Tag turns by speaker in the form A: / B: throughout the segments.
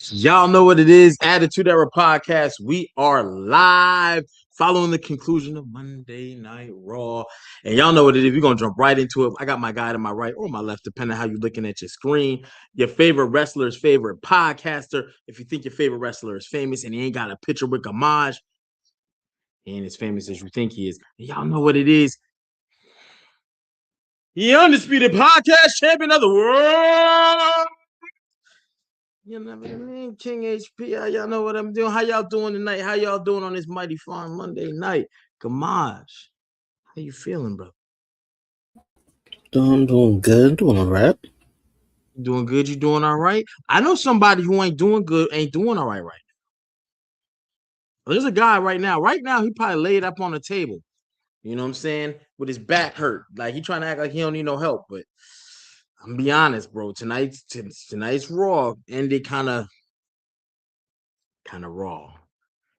A: Y'all know what it is. Attitude Era Podcast. We are live following the conclusion of Monday Night Raw. And y'all know what it is. We're going to jump right into it. I got my guy to my right or my left, depending on how you're looking at your screen. Your favorite wrestler's favorite podcaster. If you think your favorite wrestler is famous and he ain't got a picture with Gamage, he ain't as famous as you think he is. And y'all know what it is. The undisputed podcast champion of the world. You know what I mean? King HP. Y'all know what I'm doing. How y'all doing tonight? How y'all doing on this mighty fine Monday night? Gamaj, how you feeling, bro?
B: Doing good, doing all right.
A: You doing good? You doing all right? I know somebody who ain't doing good, ain't doing all right now. There's a guy right now. Right now, he probably laid up on the table. You know what I'm saying? With his back hurt. Like he trying to act like he don't need no help. But I'm gonna be honest, bro. Tonight's Raw ended kind of raw.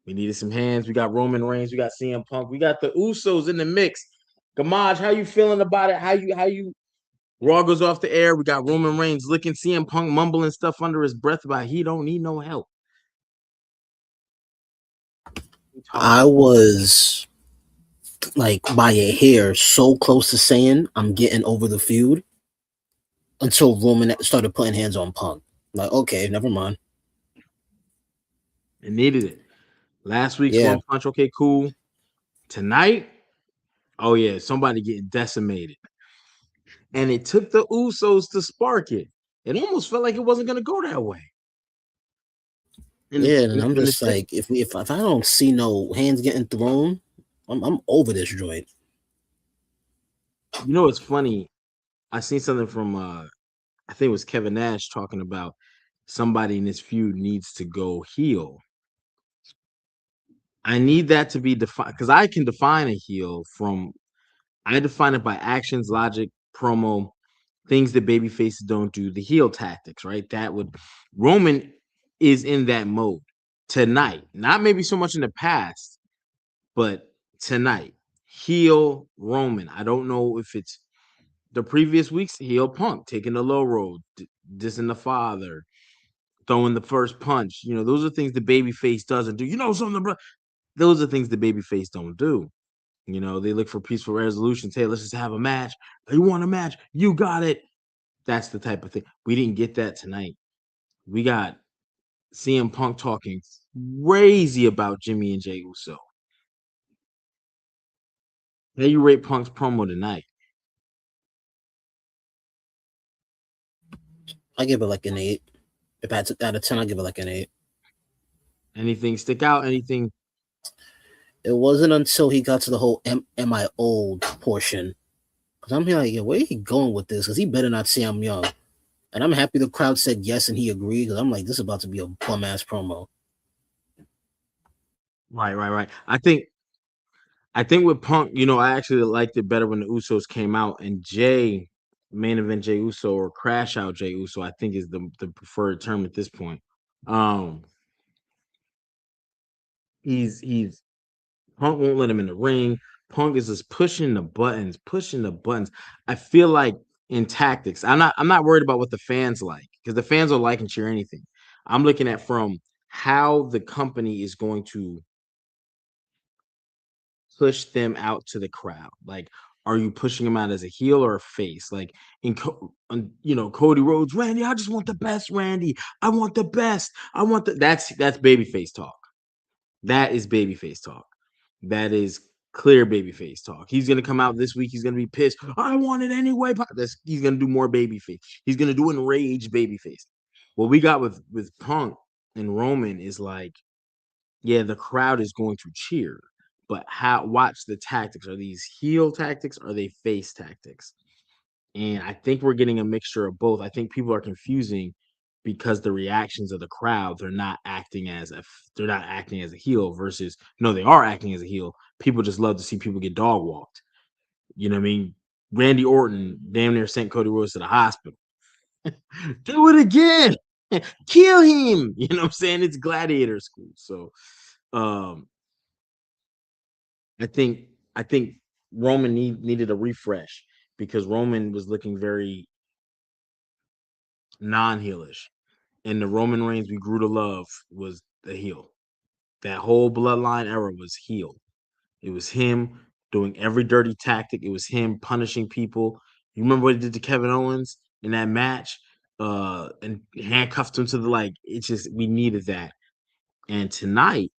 A: We needed some hands. We got Roman Reigns. We got CM Punk. We got the Usos in the mix. Gamaj, how you feeling about it? How you Raw goes off the air. We got Roman Reigns licking CM Punk, mumbling stuff under his breath about he don't need no help.
B: I was like by a hair so close to saying I'm getting over the feud until Roman started putting hands on Punk. Like, okay, never mind.
A: It needed it. Last week's
B: Yeah,
A: one punch, okay, cool. Tonight, oh yeah, somebody getting decimated. And it took the Usos to spark it. It almost felt like it wasn't gonna go that way. And,
B: yeah, and
A: and,
B: I'm
A: and the
B: just
A: thing,
B: like, if I don't see no hands getting thrown, I'm over this joint.
A: you know, it's funny. I seen something from I think it was Kevin Nash talking about somebody in this feud needs to go heel. I need that to be defined because I can define a heel from I define it by actions, logic, promo, things that baby faces don't do, the heel tactics, right? That would Roman is in that mode tonight. Not maybe so much in the past, but tonight. Heel Roman. I don't know if it's the previous weeks, heel Punk, taking the low road, dissing the father, throwing the first punch. You know, those are things the baby face doesn't do. You know something, bro? Those are things the baby face don't do. You know, they look for peaceful resolutions. Hey, let's just have a match. You want a match? You got it. That's the type of thing. We didn't get that tonight. We got CM Punk talking crazy about Jimmy and Jey Uso. How you rate Punk's promo tonight?
B: I give it like an 8. If I took out of 10, I give it like an 8.
A: Anything stick out? Anything?
B: It wasn't until he got to the whole "Am I old" portion because I'm like, yeah, where he going with this? Because he better not say I'm young. And I'm happy the crowd said yes and he agreed because I'm like, this is about to be a bum ass promo.
A: Right. I think with Punk, you know, I actually liked it better when the Usos came out and Jay, main event Jay Uso or crash out Jay Uso, I think is the preferred term at this point. Um, he's Punk won't let him in the ring. Punk is just pushing the buttons. I feel like in tactics, I'm not worried about what the fans like because the fans will like and cheer anything. I'm looking at from how the company is going to push them out to the crowd. Like, are you pushing them out as a heel or a face? Like you know, Cody Rhodes, Randy, I just want the best, Randy. I want the best. I want the that's babyface talk. That is babyface talk. That is clear babyface talk. He's gonna come out this week. He's gonna be pissed. I want it anyway. He's gonna do more babyface. He's gonna do enraged babyface. What we got with Punk and Roman is like, yeah, the crowd is going to cheer, but how? Watch the tactics. Are these heel tactics? Are they face tactics? And I think we're getting a mixture of both. I think people are confusing because the reactions of the crowd, they're not acting as a heel versus no, they are acting as a heel. People just love to see people get dog walked. You know what I mean? Randy Orton damn near sent Cody Rhodes to the hospital. Do it again. Kill him. You know what I'm saying? It's gladiator school. So um I think I think Roman needed a refresh because Roman was looking very non-heelish. And the Roman Reigns we grew to love was the heel. That whole bloodline era was heel. It was him doing every dirty tactic. It was him punishing people. You remember what he did to Kevin Owens in that match? And handcuffed him to the like. It's just we needed that. And tonight,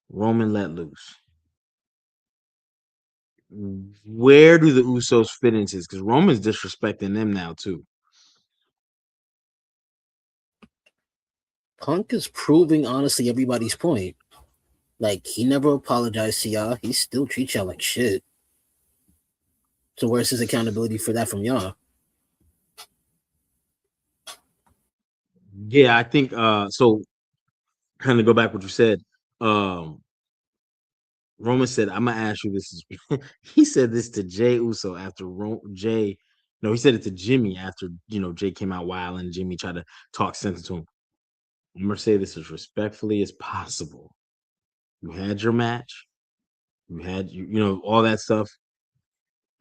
A: Roman let loose. Where do the Usos fit into this? Because Roman's disrespecting them now too.
B: Punk is proving honestly everybody's point. Like he never apologized to y'all. He still treats y'all like shit. So where's his accountability for that from y'all?
A: Yeah, I think so kind of go back what you said. Um Roman said, I'm gonna ask you this. He said this to Jay Uso after Jay. No, he said it to Jimmy after Jay came out wild and Jimmy tried to talk sense to him. I'm gonna say this as respectfully as possible. You had your match. You had all that stuff.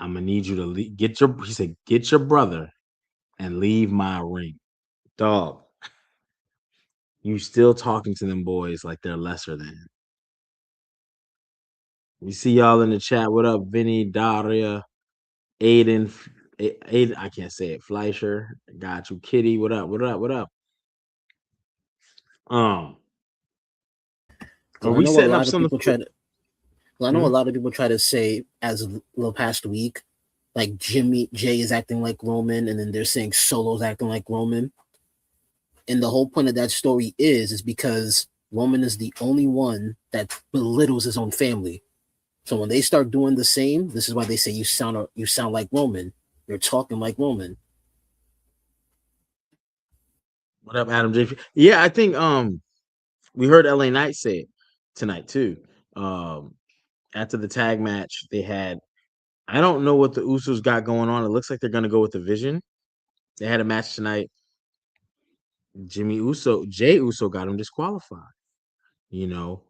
A: I'm gonna need you to get your. He said, get your brother and leave my ring, dog. You still talking to them boys like they're lesser than. We see y'all in the chat. What up, Vinny, Daria, Aiden, Aiden, I can't say it. Fleischer, got you. Kitty, what up? What up? What up? Um, are
B: Because I
A: we
B: know a
A: setting up
B: lot of
A: something
B: people
A: for?
B: try to. I know a
A: Hmm?
B: lot of people try to say as the past week, like Jimmy Jay is acting like Roman, and then they're saying Solo's acting like Roman. And the whole point of that story is because Roman is the only one that belittles his own family. So when they start doing the same, this is why they say you sound like Roman. You're talking like Roman.
A: What up, Adam J? Yeah, I think we heard LA Knight say it tonight too. Um, after the tag match, they had. I don't know what the Usos got going on. It looks like they're gonna go with the Vision. They had a match tonight. Jay Uso got him disqualified. You know,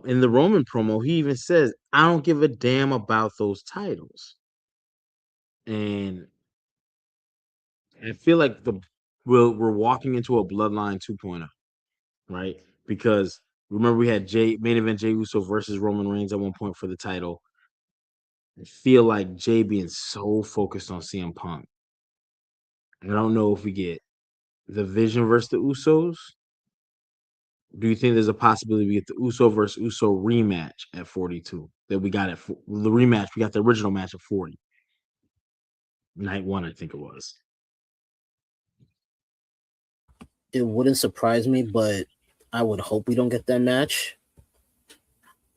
A: in the Roman promo, he even says, "I don't give a damn about those titles." And I feel like we're walking into a Bloodline 2.0, right? Because remember we had Jay main event Jay Uso versus Roman Reigns at one point for the title. I feel like Jay being so focused on CM Punk. I don't know if we get the Vision versus the Usos. Do you think there's a possibility we get the Uso versus Uso rematch at 42? That we got the rematch. We got the original match at 40, night one, I think it was.
B: It wouldn't surprise me, but I would hope we don't get that match.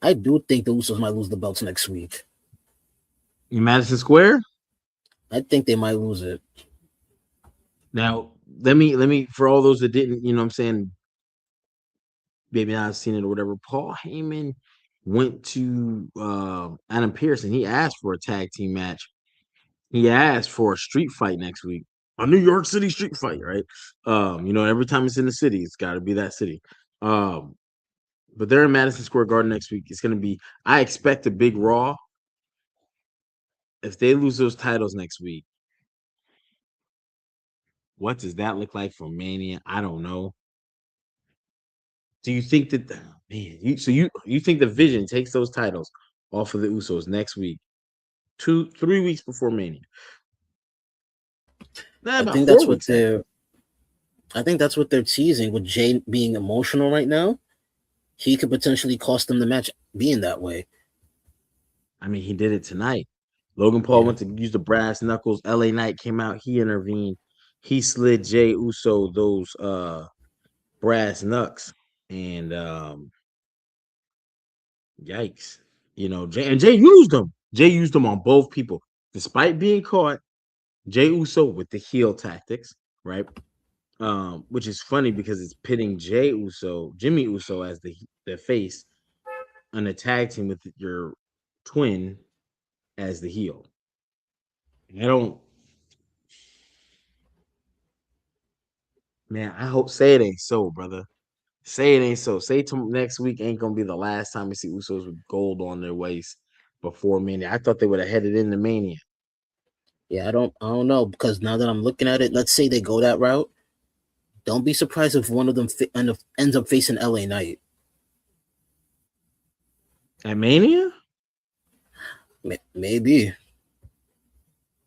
B: I do think the Usos might lose the belts next week.
A: In Madison Square.
B: I think they might lose it.
A: Now, let me for all those that didn't, what I'm saying, maybe not seen it or whatever. Paul Heyman went to Adam Pearce and he asked for a tag team match. He asked for a street fight next week. A New York City street fight, right? Every time it's in the city, it's gotta be that city. Um, but they're in Madison Square Garden next week. It's gonna be, I expect a big Raw. If they lose those titles next week, what does that look like for Mania? I don't know. Do you think that man, you think the Vision takes those titles off of the Usos next week, 3 weeks before Mania? Nah,
B: I
A: about
B: think
A: four
B: that's what
A: weeks actually.
B: they're. I think that's what they're teasing with Jay being emotional right now. He could potentially cost them the match being that way.
A: I mean, he did it tonight. Logan Paul
B: Yeah,
A: went to use the brass knuckles. LA Knight came out, he intervened. He slid Jay Uso those brass knucks. And yikes. Jay used them. Jay used them on both people. Despite being caught, Jay Uso with the heel tactics, right? Which is funny because it's pitting Jimmy Uso as the face, on a tag team with your twin as the heel. I don't, man. I hope say it ain't so, brother. Say it ain't so. Say next week ain't gonna be the last time we see Usos with gold on their waist before Mania. I thought they would have headed into Mania.
B: Yeah, I don't know because now that I'm looking at it, let's say they go that route. Don't be surprised if one of them ends up facing LA Knight.
A: At Mania?
B: Maybe.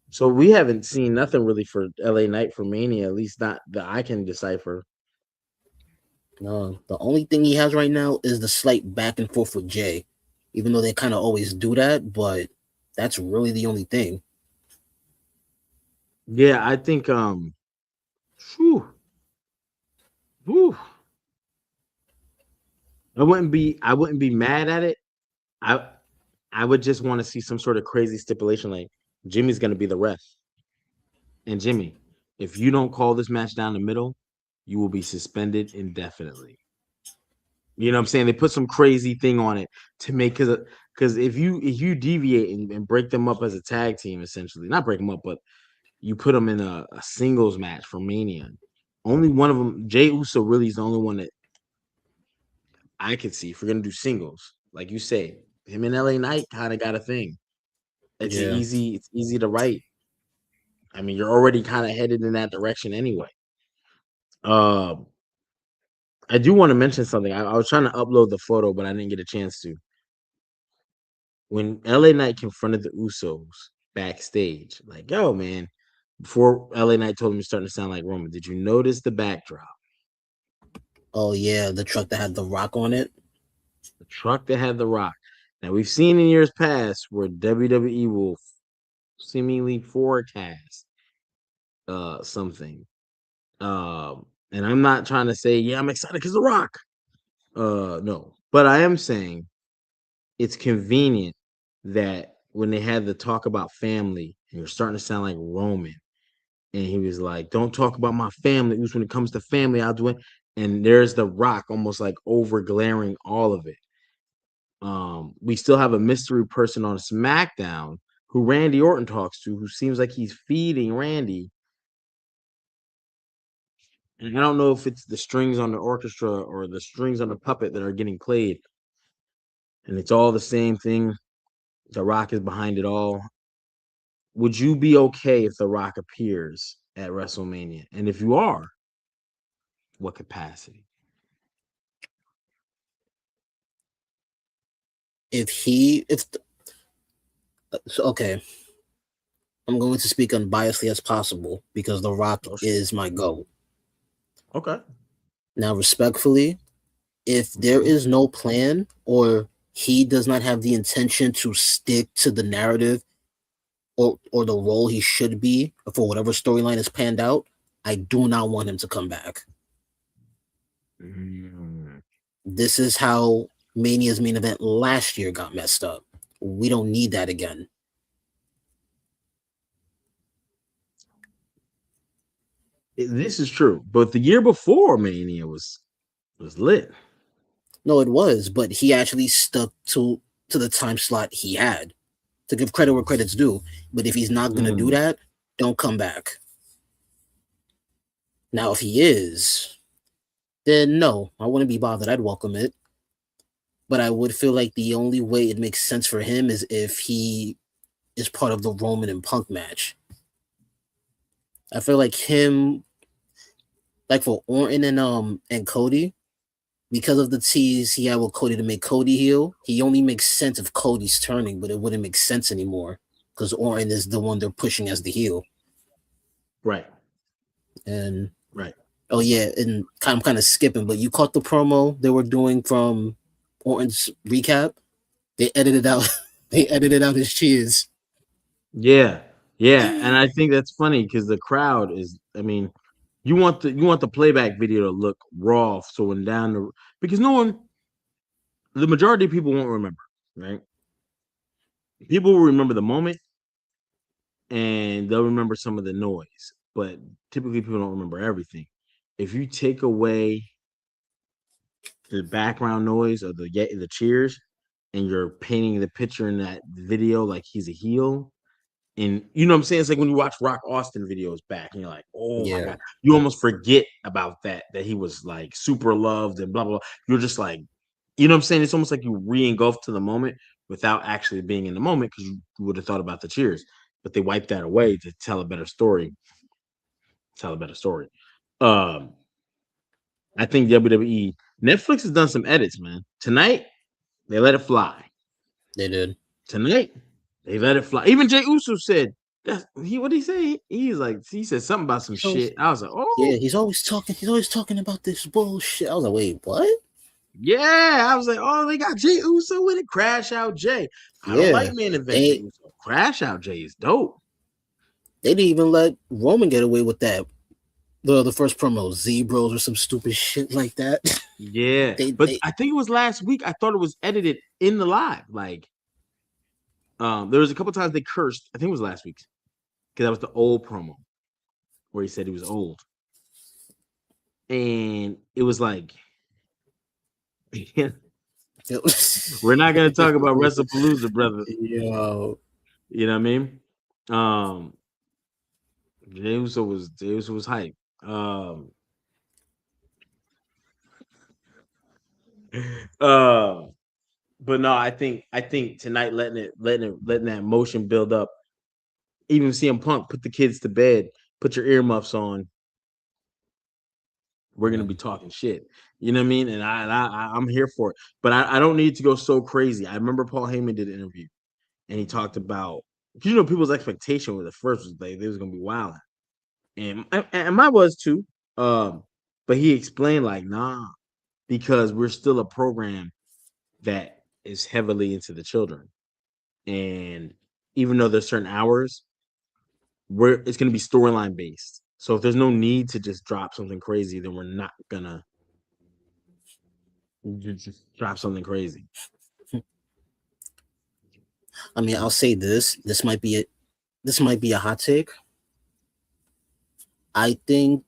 A: So we haven't seen nothing really for LA Knight for Mania, at least not that I can decipher.
B: No, the only thing he has right now is the slight back and forth with Jay, even though they kind of always do that. But that's really the only thing.
A: Yeah, I think whew, whew, I wouldn't be mad at it. I I would just want to see some sort of crazy stipulation like Jimmy's gonna be the ref. And Jimmy, if you don't call this match down the middle, you will be suspended indefinitely. You know what I'm saying? They put some crazy thing on it to make because if you deviate and break them up as a tag team, essentially, not break them up, but you put them in a singles match for Mania. Only one of them, Jay Uso, really is the only one that I could see if we're gonna do singles. Like you say, him and LA Knight kind of got a thing.
B: Yeah.
A: It's easy to write. I mean, you're already kind of headed in that direction anyway. Um, I do want to mention something. I was trying to upload the photo, but I didn't get a chance to. When LA Knight confronted the Usos backstage, like, yo, man, before LA Knight told him he's starting to sound like Roman, did you notice the backdrop?
B: Oh yeah, the truck that had the Rock on it.
A: The truck that had the rock. Now we've seen in years past where WWE will seemingly forecast something. And I'm not trying to say, yeah, I'm excited because the rock. No. But I am saying it's convenient that when they had the talk about family, and you're starting to sound like Roman, and he was like, "Don't talk about my family. It was when it comes to family, I'll do it." And there's the Rock, almost like over glaring all of it. We still have a mystery person on SmackDown who Randy Orton talks to, who seems like he's feeding Randy. And I don't know if it's the strings on the orchestra or the strings on the puppet that are getting played, and it's all the same thing. The Rock is behind it all. Would you be okay if The Rock appears at WrestleMania? And if you are, what capacity?
B: So okay, I'm going to speak unbiasedly as possible because The Rock
A: Oh,
B: is my goat.
A: okay.
B: Now, respectfully, if there
A: Mhm.
B: is no plan or he does not have the intention to stick to the narrative or the role he should be for whatever storyline is panned out, I do not want him to come back.
A: Mm.
B: This is how Mania's main event last year got messed up. We don't need that again.
A: This is true, but the year before Mania was lit.
B: No, it was, but he actually stuck to the time slot he had to give credit where credit's due. But if he's not gonna do
A: Mm.
B: that, don't come back. Now, if he is, then no, I wouldn't be bothered. I'd welcome it. But I would feel like the only way it makes sense for him is if he is part of the Roman and Punk match. I feel like him, like for Orton and Cody, because of the tease he had with Cody to make Cody heel, he only makes sense if Cody's turning, but it wouldn't make sense anymore because Orton is the one they're pushing as the heel.
A: Right,
B: And
A: right.
B: oh yeah, and I'm kind of skipping, but you caught the promo they were doing from Orton's recap. They edited out they edited out his cheers.
A: Yeah, yeah, and I think that's funny because the crowd is. I mean, you want the playback video to look raw, so when down the because no one, the majority of people won't remember, right? People will remember the moment and they'll remember some of the noise, but typically people don't remember everything. If you take away the background noise or the cheers, and you're painting the picture in that video like he's a heel, and you know what I'm saying? It's like when you watch Rock Austin videos back, and you're like, oh my
B: Yeah,
A: god, you almost forget about that he was like super loved and blah blah. Blah. You're just like, you know what I'm saying? It's almost like you re-engulf to the moment without actually being in the moment because you would have thought about the cheers. but they wiped that away to tell a better story. Tell a better story. Um, I think WWE Netflix has done some edits, man. Tonight they let it fly.
B: They did.
A: Tonight they let it fly. Even Jay Uso said that he what did he say? He's like he said something about some
B: He's always,
A: shit. I was like,
B: yeah,
A: oh
B: he's always talking. He's always talking about this bullshit. I was like, wait, what?
A: yeah. I was like, oh, they got Jay Uso with it. Crash out Jay. I don't like
B: Yeah,
A: main event Jay
B: they
A: Uso. Crash out Jay is dope.
B: they didn't even let Roman get away with that. The first promo, Zebros or some stupid shit like that.
A: Yeah,
B: they
A: but
B: they
A: I think it was last week. I thought it was edited in the live. Like, there was a couple times they cursed. I think it was last week because that was the old promo where he said he was old, and it was like, we're not gonna talk about WrestlePalooza, brother.
B: Yo,
A: You know what I mean? Um, Jey Uso was hype. Uh, but no, I think tonight letting that motion build up. Even CM Punk put the kids to bed. Put your earmuffs on. We're gonna be talking shit. You know what I mean? And I'm here for it. But I don't need to go so crazy. I remember Paul Heyman did an interview and he talked about people's expectation with the first was like they was gonna be wild. And mine was too. Um, but he explained like, nah, because we're still a program that is heavily into the children. And even though there's certain hours, it's gonna be storyline based. So if there's no need to just drop something crazy, then we're not gonna just drop something crazy.
B: I mean, I'll say this. This might be it. This might be a hot take. I think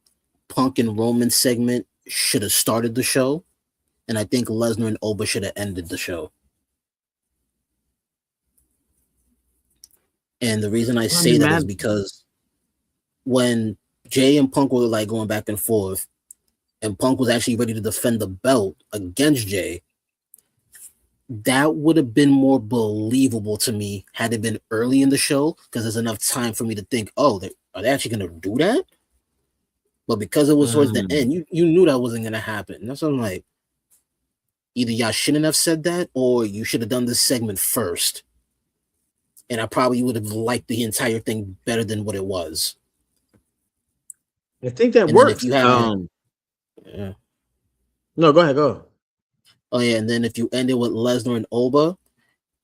B: Punk and Roman segment should have started the show, and I think Lesnar and Oba should have ended the show. And the reason I
A: I
B: say
A: mean,
B: that is
A: man,
B: because when Jay and Punk were like going back and forth, and Punk was actually ready to defend the belt against Jay, that would have been more believable to me had it been early in the show because there's enough time for me to think, oh, are they actually going to do that? But because it was towards the end, you knew that wasn't going to happen. That's what I'm like. Either y'all shouldn't have said that or you should have done this segment first. And I probably would have liked the entire thing better than what it was.
A: I think that
B: And then if
A: works.
B: you had, yeah.
A: No, go ahead, go.
B: Oh yeah, and then if you ended with Lesnar and Oba,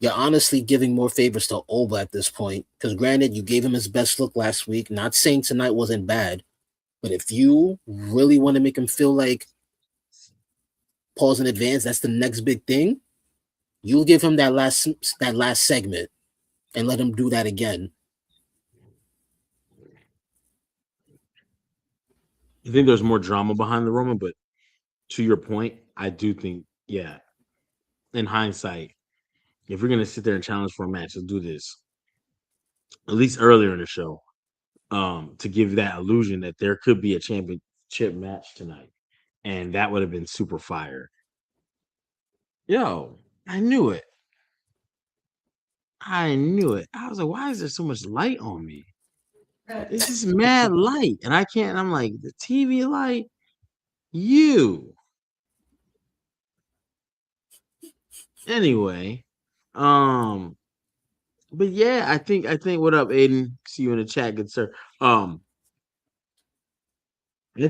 B: you're honestly giving more favors to Oba at this point. Because granted, you gave him his best look last week. Not saying tonight wasn't bad, but if you really want to make him feel like Paul's in advance, that's the next big thing. You give him that last segment and let him do that again.
A: I think there's more drama behind the Roman, but to your point, I do think, yeah, in hindsight, if we're gonna sit there and challenge for a match, let's do this at least earlier in the show, to give that illusion that there could be a championship match tonight, and that would have been super fire. Yo, I knew it. I knew it. I was like, why is there so much light on me? This is mad light, and I can't. I'm like the TV light. You anyway. Um, but yeah, I think. What up, Aiden? See you in the chat, good sir. I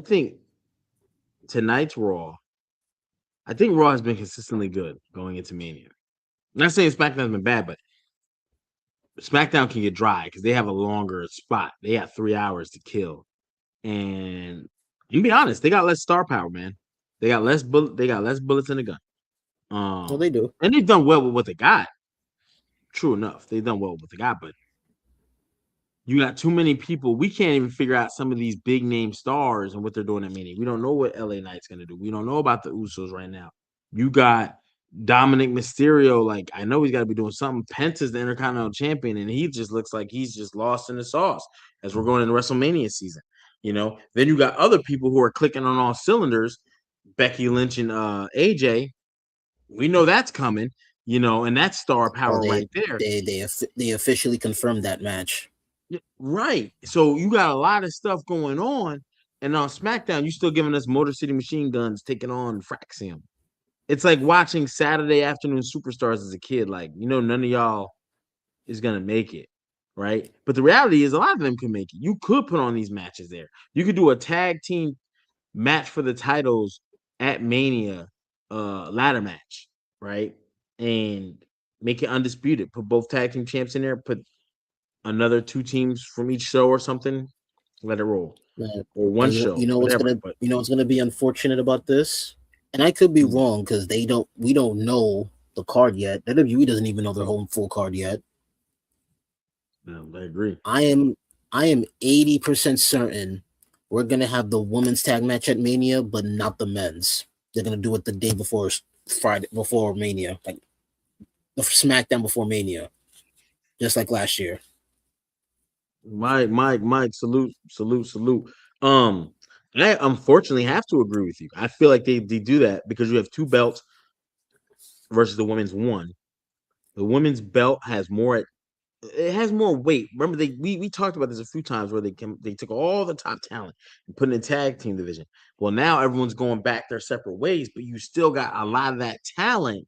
A: think tonight's Raw. I think Raw has been consistently good going into Mania. I'm not saying SmackDown's been bad, but SmackDown can get dry because they have a longer spot. They got 3 hours to kill, and you be honest, they got less star power, man. They got less bullet. They got less bullets in the gun.
B: Well, they do.
A: And they've done well with what they got. True enough, they've done well with what they got, but you got too many people. We can't even figure out some of these big name stars and what they're doing at Mania. We don't know what LA Knight's gonna do. We don't know about the Usos right now. You got Dominic Mysterio. Like, I know he's got to be doing something. Penta's the Intercontinental Champion, and he just looks like he's just lost in the sauce as we're going into WrestleMania season. Then you got other people who are clicking on all cylinders. Becky Lynch and AJ. We know that's coming. And that's star
B: Oh,
A: power
B: they
A: right there.
B: they they they officially confirmed that match.
A: Right. So you got a lot of stuff going on, and on SmackDown, you still giving us Motor City Machine Guns taking on Fraxium. It's like watching Saturday Afternoon Superstars as a kid. Like, none of y'all is gonna make it, right? But the reality is, a lot of them can make it. You could put on these matches there. You could do a tag team match for the titles at Mania, ladder match, right? And make it undisputed. Put both tag team champs in there. Put another two teams from each show or something. Let it roll,
B: Man.
A: or one
B: And you
A: show,
B: know what's
A: whatever.
B: gonna
A: But
B: you know what's gonna be unfortunate about this, and I could be
A: mm,
B: wrong because we don't know the card yet. WWE doesn't even know their whole full card yet.
A: I agree.
B: I am 80% certain we're gonna have the women's tag match at Mania, but not the men's. They're gonna do it the day before Friday before Mania, like the SmackDown before Mania, just like last year.
A: Mike, salute, salute, salute. Um, I unfortunately have to agree with you. I feel like they do that because you have two belts versus the women's one. The women's belt has more. It has more weight. Remember, we talked about this a few times where they took all the top talent and put in a tag team division. Well, now everyone's going back their separate ways, but you still got a lot of that talent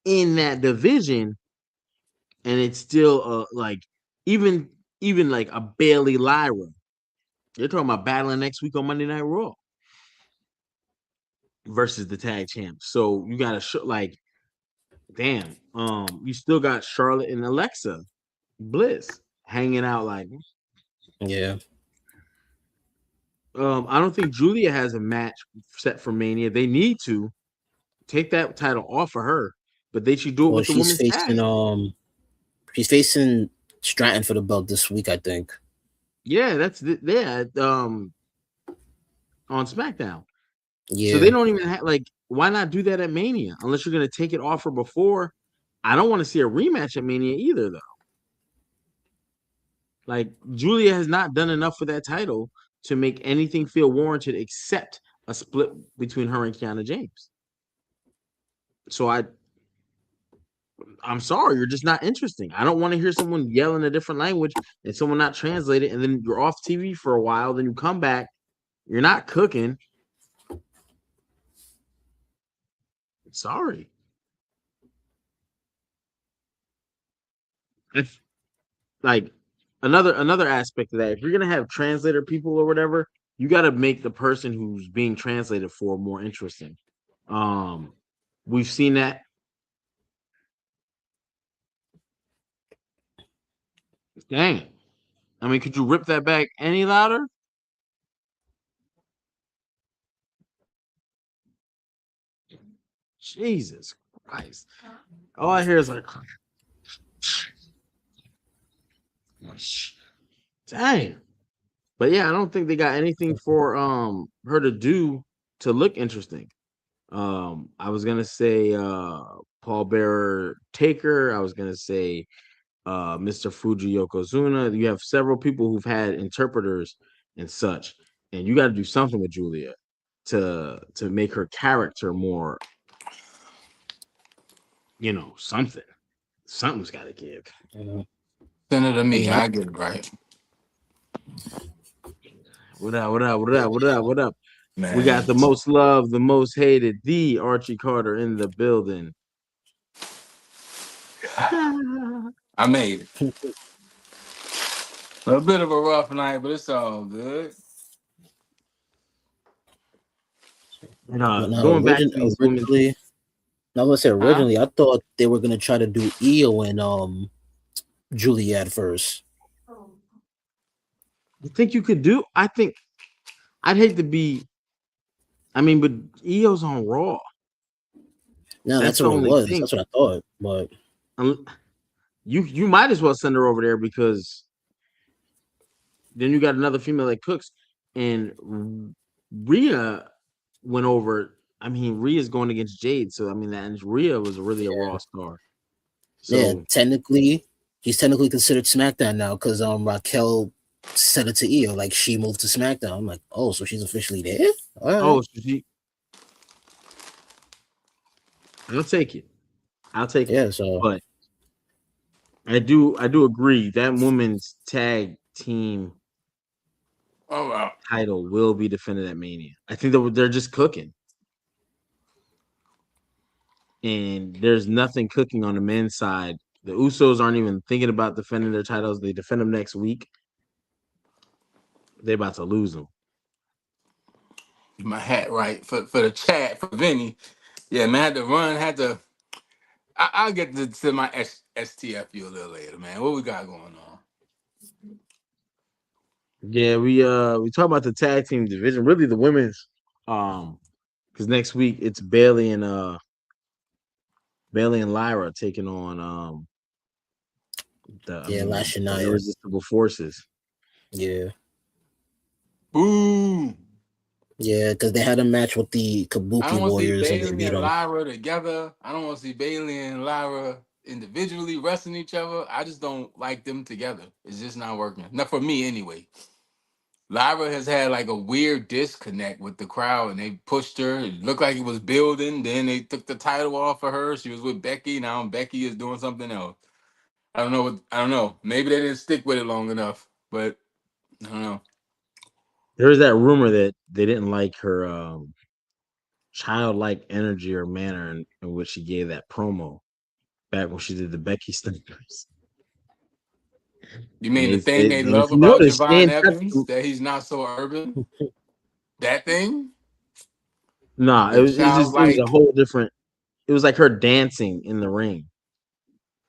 A: in that division, and it's still like even even like a Bailey Lyra. You're talking about battling next week on Monday Night Raw versus the tag champs. So you got to show like, damn, you still got Charlotte and Alexa Bliss hanging out like.
B: Yeah.
A: I don't think Julia has a match set for Mania. They need to take that title off of her, but they should do it
B: Well,
A: with the women's tag.
B: she's facing Stratton for the belt this week, I think.
A: Yeah, yeah, on SmackDown. So they
B: Yeah.
A: don't even have like, why not do that at Mania unless you're gonna take it off her before? I don't want to see a rematch at Mania either, though. Like, Julia has not done enough for that title to make anything feel warranted except a split between her and Kiana James. So I'm sorry, you're just not interesting. I don't want to hear someone yell in a different language and someone not translate it, and then you're off TV for a while. Then you come back, you're not cooking. Sorry. If like another aspect of that, if you're gonna have translator people or whatever, you got to make the person who's being translated for more interesting. Um, we've seen that. Dang it. I mean, could you rip that back any louder? Jesus Christ. All I hear is like, dang. But yeah, I don't think they got anything for her to do to look interesting. I was gonna say Paul Bearer Taker. I was gonna say Mr. Fuji Yokozuna. You have several people who've had interpreters and such, and you got to do something with Julia to make her character more, something. Something's got to give.
B: Mhm.
C: Send it to me.
B: And
C: I get it right.
A: What up? What up? What up? What up? What up? We got
C: Man.
A: the most loved, the most hated, the Archie Carter in the building.
C: I made it. A bit of a rough night, but it's all good.
A: And,
B: but now,
A: going back to these women,
B: now let's say
C: Huh?
B: originally, I thought they were gonna try to do Io and Juliet first.
A: you think you could do? I think I'd hate to be. I mean, but EO's on Raw.
B: No,
A: That's
B: that's
A: the
B: what it
A: only
B: was.
A: thing.
B: That's what I thought. But
A: You might as well send her over there because then you got another female that cooks, and Rhea went over. I mean, Rhea's going against Jade, so I mean that, and Rhea was really a Raw star.
B: yeah,
A: So
B: he's technically considered SmackDown now because Raquel said it to Io, like she moved to SmackDown. I'm like, oh, so she's officially there? All
A: oh,
B: right.
A: so I'll take it. I'll take it.
B: Yeah, so
A: But I do agree that women's tag team
C: Oh wow.
A: title will be defended at Mania. I think that they're just cooking, and there's nothing cooking on the men's side. The Usos aren't even thinking about defending their titles. They defend them next week. They're about to lose them.
C: My hat right for the chat for Vinny. Yeah, man, had to. I'll get to my STFU a little later, man. What we got going on?
A: Yeah, we talk about the tag team division, really the women's, because next week it's Bailey and Lyra taking on
B: Lash and
A: the
B: Nia.
A: irresistible forces.
B: Yeah.
C: Boo!
B: Yeah, because they had a match with the
C: I don't
B: Kabuki
C: want to see
B: Warriors and they
C: Bailey
B: beat
C: and
B: them.
C: Lyra together. I don't want to see Bailey and Lyra individually wrestling each other. I just don't like them together. It's just not working. Not for me anyway. Lyra has had like a weird disconnect with the crowd, and they pushed her. It looked like it was building. Then they took the title off of her. She was with Becky. Now Becky is doing something else. I don't know what. I don't know. Maybe they didn't stick with it long enough, but I don't know.
A: There was that rumor that they didn't like her childlike energy or manner in which she gave that promo back when she did the Becky Stinkers.
C: You
A: And
C: mean the thing they
A: and if
C: love
A: you
C: about
A: notice,
C: Javon Evans that he's not so urban? That thing,
A: nah,
C: the
A: it was a
C: childlike.
A: whole different. It was like her dancing in the ring,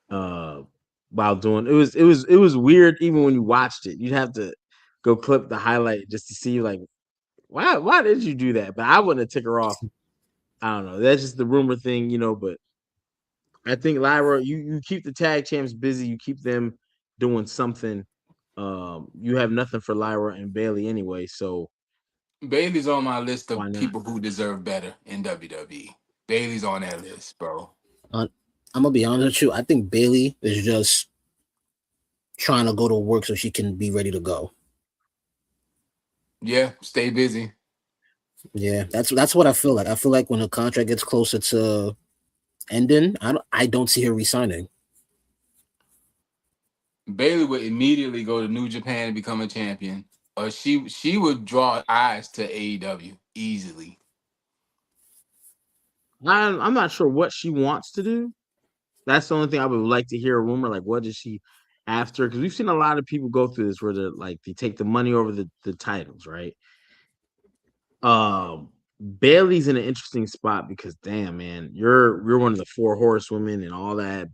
A: uh, while doing it was weird. Even when you watched it, you'd have to go clip the highlight just to see like why did you do that? But I wouldn't have took her off. I don't know. That's just the rumor thing, But I think Lyra, you keep the tag champs busy. You keep them doing something. You have nothing for Lyra and Bailey anyway, so
C: Bailey's on my list
A: why
C: of
A: not?
C: people who deserve better in WWE. Bailey's on that list, bro.
B: I'm gonna be honest with you. I think Bailey is just trying to go to work so she can be ready to go.
C: Yeah, stay busy.
B: Yeah, that's what I feel like. I feel like when the contract gets closer to ending, I don't see her resigning.
C: Bailey would immediately go to New Japan and become a champion, or she would draw eyes to AEW easily.
A: I'm not sure what she wants to do. That's the only thing I would like to hear a rumor. Like, what is she after? Because we've seen a lot of people go through this where they're like they take the money over the titles, right? Bailey's in an interesting spot because damn man, you're one of the four horsewomen and all that,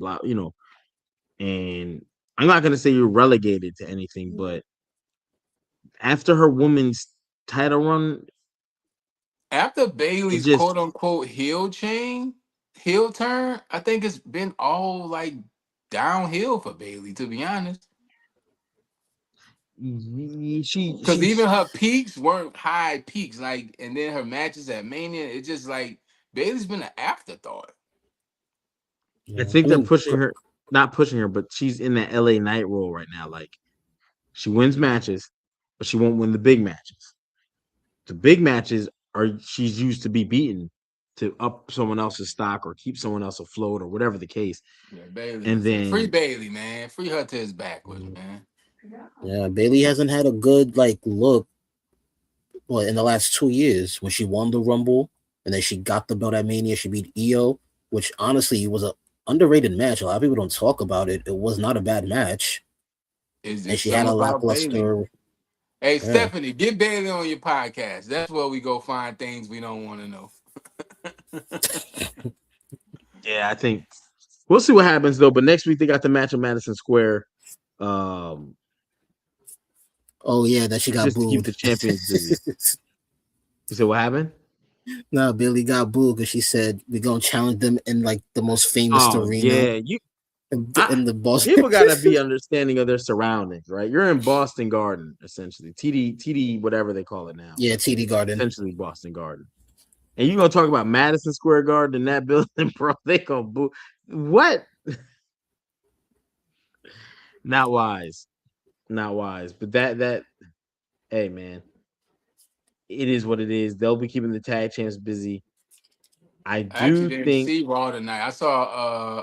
A: and I'm not gonna say you're relegated to anything, but after her women's title run,
C: After
A: it
C: Bailey's
A: just
C: quote unquote heel turn, I think it's been all like downhill for Bailey, to be honest. Because
A: she
C: even her peaks weren't high peaks, like, and then her matches at Mania, it's just like Bailey's been an afterthought.
A: I
B: Yeah.
A: think
B: I
A: they're
B: mean,
A: pushing her, not pushing her, but she's in that LA Knight role right now. Like she wins matches, but she won't win the big matches. The big matches are she's used to be beaten to up someone else's stock or keep someone else afloat or whatever the case.
C: Yeah, Bailey
A: And
C: is free
A: then
C: Bailey, man. Free her to his backwards, man.
B: yeah, Bailey hasn't had a good look. Well, in the last 2 years, when she won the Rumble and then she got the belt at Mania, she beat Io, which honestly was a underrated match. A lot of people don't talk about it. It was not a bad match,
C: Is
B: and
C: it
B: she had
C: something
B: a
C: about Bailey?
B: lackluster.
C: Hey,
B: Yeah,
C: Stephanie, get Bailey on your podcast. That's where we go find things we don't want to know.
A: yeah, I think we'll see what happens though. But next week they got the match in Madison Square. Um,
B: oh yeah, that she got
A: just to keep the
B: booed.
A: champions busy. You said what happened?
B: No, Bailey got booed because she said we're gonna challenge them in the most famous
A: Oh
B: arena
A: yeah,
B: in the Boston.
A: people gotta be understanding of their surroundings, right? You're in Boston Garden, essentially. TD, whatever they call it now.
B: Yeah, TD Garden.
A: Essentially Boston Garden. And you're gonna talk about Madison Square Garden in that building, bro. They gonna boo. What? Not wise. Not wise. But that hey man, it is what it is. They'll be keeping the tag champs busy. I
C: I actually
A: do
C: didn't
A: think
C: see Raw tonight. I saw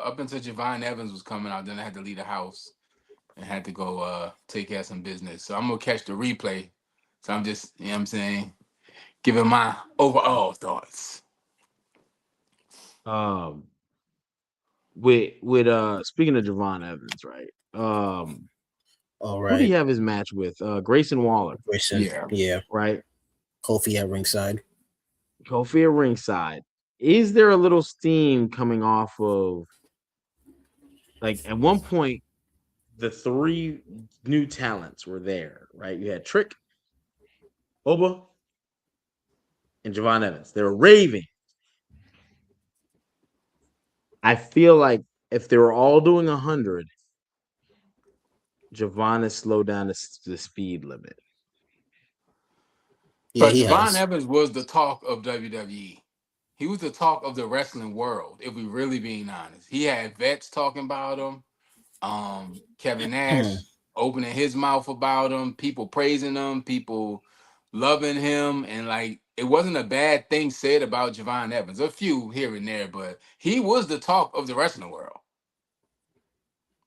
C: up until Javon Evans was coming out, then I had to leave the house. and had to go take care of some business. So I'm gonna catch the replay. So I'm just, you know what I'm saying, giving my overall thoughts.
A: Um, with speaking of Javon Evans, right?
B: All
A: Who do you
B: right.
A: have his match with? Grayson Waller,
B: Grayson.
C: Yeah.
B: Yeah.
A: right?
B: Kofi at ringside.
A: Kofi at ringside. Is there a little steam coming off of like at one point the three new talents were there, right? You had Trick, Oba, and Javon Evans. They were raving. I feel like if they were all doing 100, Javon has slowed down the speed limit.
B: Yeah,
C: But
B: he
C: Javon
B: has.
C: Evans was the talk of WWE. He was the talk of the wrestling world, if we really being honest. He had vets talking about him. Kevin Nash opening his mouth about him, people praising him, people loving him, and like it wasn't a bad thing said about Javon Evans. A few here and there, but he was the talk of the wrestling world.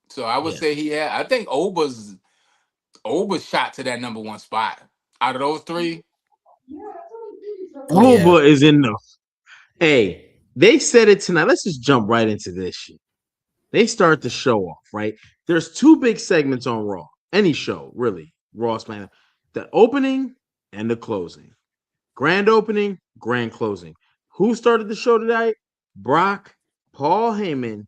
C: So I would
B: Yeah.
C: say he had. I think Oba's shot to that number one spot. Out of those three,
B: Oh yeah.
A: Oba is in the hey. They said it tonight. Let's just jump right into this shit. They start the show off, right? There's two big segments on Raw. Any show, really. Raw, SmackDown. The opening and the closing. Grand opening, grand closing. Who started the show tonight? Brock, Paul Heyman,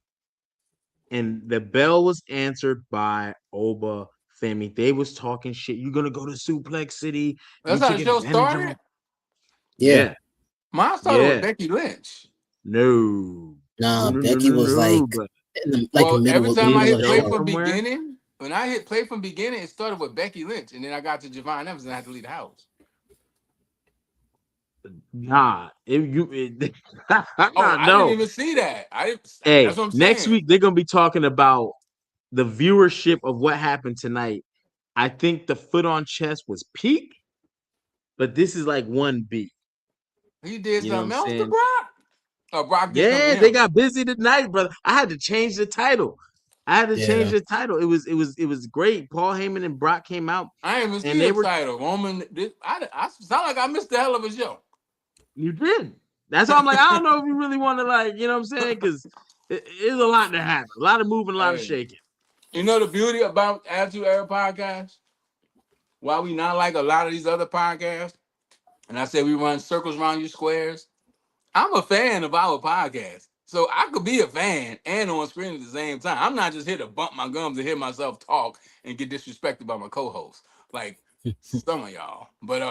A: and the bell was answered by Oba Femi. They was talking shit. You're gonna go to Suplex City. You
C: that's how
A: took
C: the show
A: advantage of him.
C: started.
B: Yeah.
A: Yeah,
C: Mine started with
A: yeah.
C: Becky Lynch.
A: No, no,
B: Nah,
A: no, no,
B: Becky
A: no,
B: was
A: no.
B: like
A: But
B: in the like
C: Well, every
B: middle
C: time I
A: didn't
B: middle
C: hit
B: of the
C: play
A: go
B: show.
C: from
A: somewhere.
C: beginning, when I hit play from beginning, it started with Becky Lynch, and then I got to Javon Evans, and I had to leave the house.
A: Nah,
C: Oh, I didn't
A: no.
C: even see that. I didn't. That's
A: Hey,
C: what I'm
A: next
C: saying.
A: week they're gonna be talking about the viewership of what happened tonight. I think the foot on chest was peak, but this is like 1B.
C: He did
A: You know what I'm
C: something else to
A: saying?
C: Brock, or Brock did something
A: Yeah,
C: to
A: they
C: him.
A: got busy tonight, brother. I had to change the title. I had to change
B: Yeah.
A: the title. It was great. Paul Heyman and Brock came out
C: I didn't even
A: and
C: see
A: they
C: a
A: were
C: title. Roman, I sound like I missed the hell of a show.
A: you did. That's why I'm like, I don't know if you really want to like, you know what I'm saying? Because it's a lot to happen, a lot of moving, a lot of
C: Hey,
A: shaking.
C: you know the beauty about Attitude Era podcast? Why we not like a lot of these other podcasts? And I said we run circles around you squares. I'm a fan of our podcast. So I could be a fan and on screen at the same time. I'm not just here to bump my gums and hear myself talk and get disrespected by my co-host. Like some of y'all. But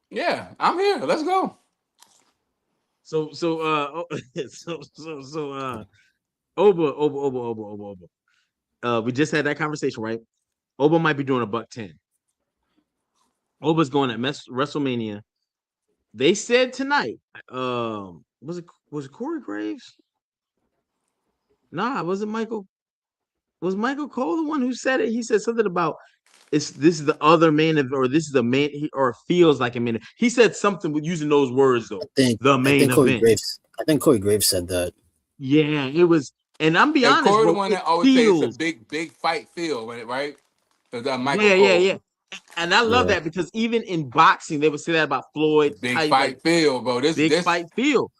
C: yeah, I'm here. Let's go.
A: So Oba. We just had that conversation, right? Oba might be doing a buck 10. Oba's going at WrestleMania. They said tonight. Was it Corey Graves? Nah, was it Michael? Was Michael Cole the one who said it? He said something about it's this is the other main event, or this is the main, or it feels like a main. He said something with using those words though. The
B: I
A: main
B: think Corey
A: event.
B: Graves. I think Corey Graves said that.
A: Yeah, it was. And I'm be
C: And
A: honest,
C: Corey the
A: bro.
C: one
A: It
C: that always say it's a
A: feels.
C: big fight feel, right? That Michael
A: Yeah, yeah,
C: Cole.
A: yeah. And I love
B: Yeah.
A: that because even in boxing, they would say that about Floyd
C: Big
A: type, like
C: fight feel, bro.
A: big
C: This
A: fight feel.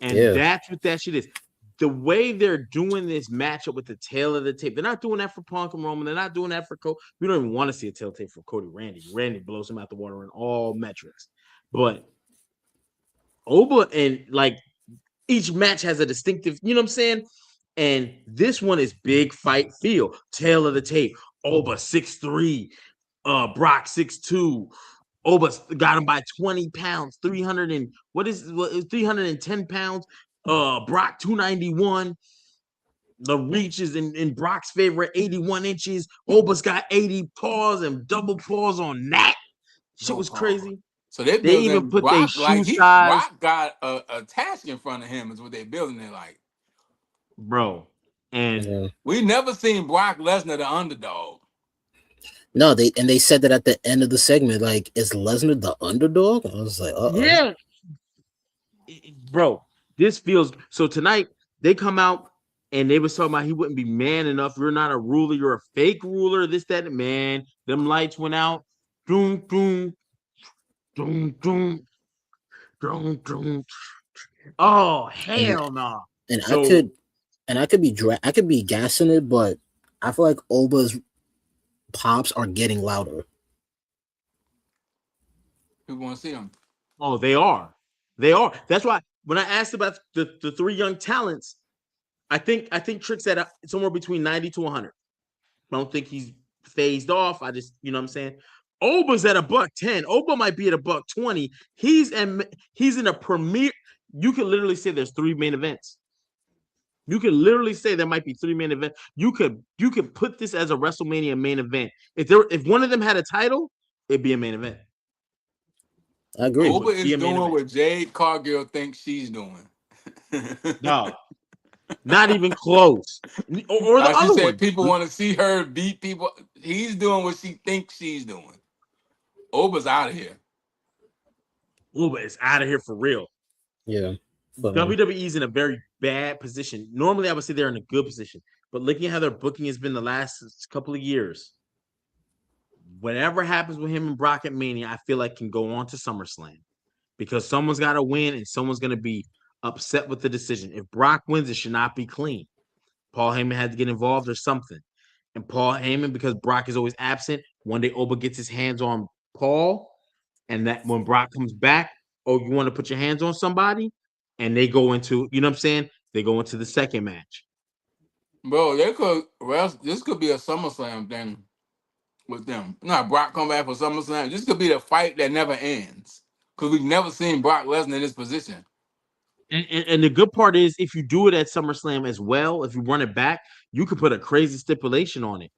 A: And
B: Yeah.
A: that's what that shit is. The way they're doing this matchup with the tail of the tape, they're not doing that for Punk and Roman. They're not doing that for Cody. We don't even want to see a tail tape for Cody Randy. Randy blows him out the water in all metrics. But Oba and like each match has a distinctive, you know what I'm saying? And this one is big fight feel. Tail of the tape. Oba 6'3", Brock 6'2". Oba got him by 20 pounds, 300 and what is 310 pounds. Brock 291. The reach is in Brock's favor, 81 inches. Oba's got 80 paws and double paws on that. Shit was crazy.
C: So they're
A: They even
C: building
A: put their
C: Brock
A: shoe
C: like
A: size,
C: Brock got a task in front of him is what they're building it like.
A: bro. And
B: Yeah.
C: We never seen Brock Lesnar the underdog.
B: No, they said that at the end of the segment. Like, is Lesnar the underdog? I was like,
A: yeah, bro, this feels so tonight. They come out and they was talking about he wouldn't be man enough. You're not a ruler. You're a fake ruler. This, that, man. Them lights went out. Doom, doom, doom, doom, doom, doom. Oh
B: and
A: hell no! Nah.
B: and
A: So
B: I could be gassing it, but I feel like Oba's pops are getting louder.
C: People want to see him.
A: oh, they are. They are. That's why when I asked about the three young talents, I think Trick's at somewhere between 90 to 100. I don't think he's phased off. I just, you know what I'm saying? Oba's at $110. Oba might be at $120. He's in a premier. You could literally say there's 3 main events. You could literally say there might be 3 main events. You could put this as a WrestleMania main event. If one of them had a title, it'd be a main event.
B: I agree.
C: Oba is doing what Jade Cargill thinks she's doing.
A: No, not even close. Or the other one.
C: People want to see her beat people. He's doing what she thinks she's doing. Oba's out of here.
A: Oba is out of here for real.
B: Yeah.
A: WWE's in a very bad position. Normally, I would say they're in a good position, but looking at how their booking has been the last couple of years, whatever happens with him and Brock at Mania, I feel like can go on to SummerSlam because someone's got to win and someone's going to be upset with the decision. If Brock wins, it should not be clean. Paul Heyman had to get involved or something. And Paul Heyman, because Brock is always absent, one day Oba gets his hands on Paul, and that when Brock comes back, oh, you want to put your hands on somebody? And they go into, you know what I'm saying? They go into the second match.
C: Bro, this could be a SummerSlam thing with them. Not Brock come back for SummerSlam. This could be the fight that never ends. Because we've never seen Brock Lesnar in this position.
A: And the good part is if you do it at SummerSlam as well, if you run it back, you could put a crazy stipulation on it.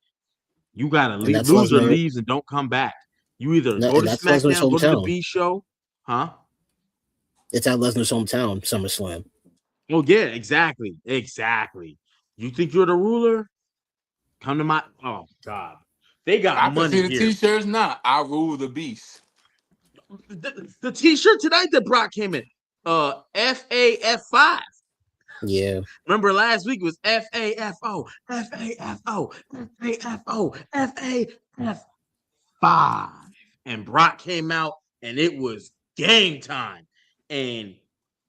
A: You got to leave, loser leaves and don't come back. You either go to SmackDown, go to the B show, huh?
B: It's at Lesnar's hometown, SummerSlam.
A: Oh, yeah, exactly. You think you're the ruler? Come to my... Oh, God. They got money here. I can see
C: the T-shirts now. I rule the beast.
A: The T-shirt tonight that Brock came in. FAF5.
B: Yeah.
A: Remember last week it was FAFO, FAFO, FAFO, FAF5. And Brock came out and it was game time. And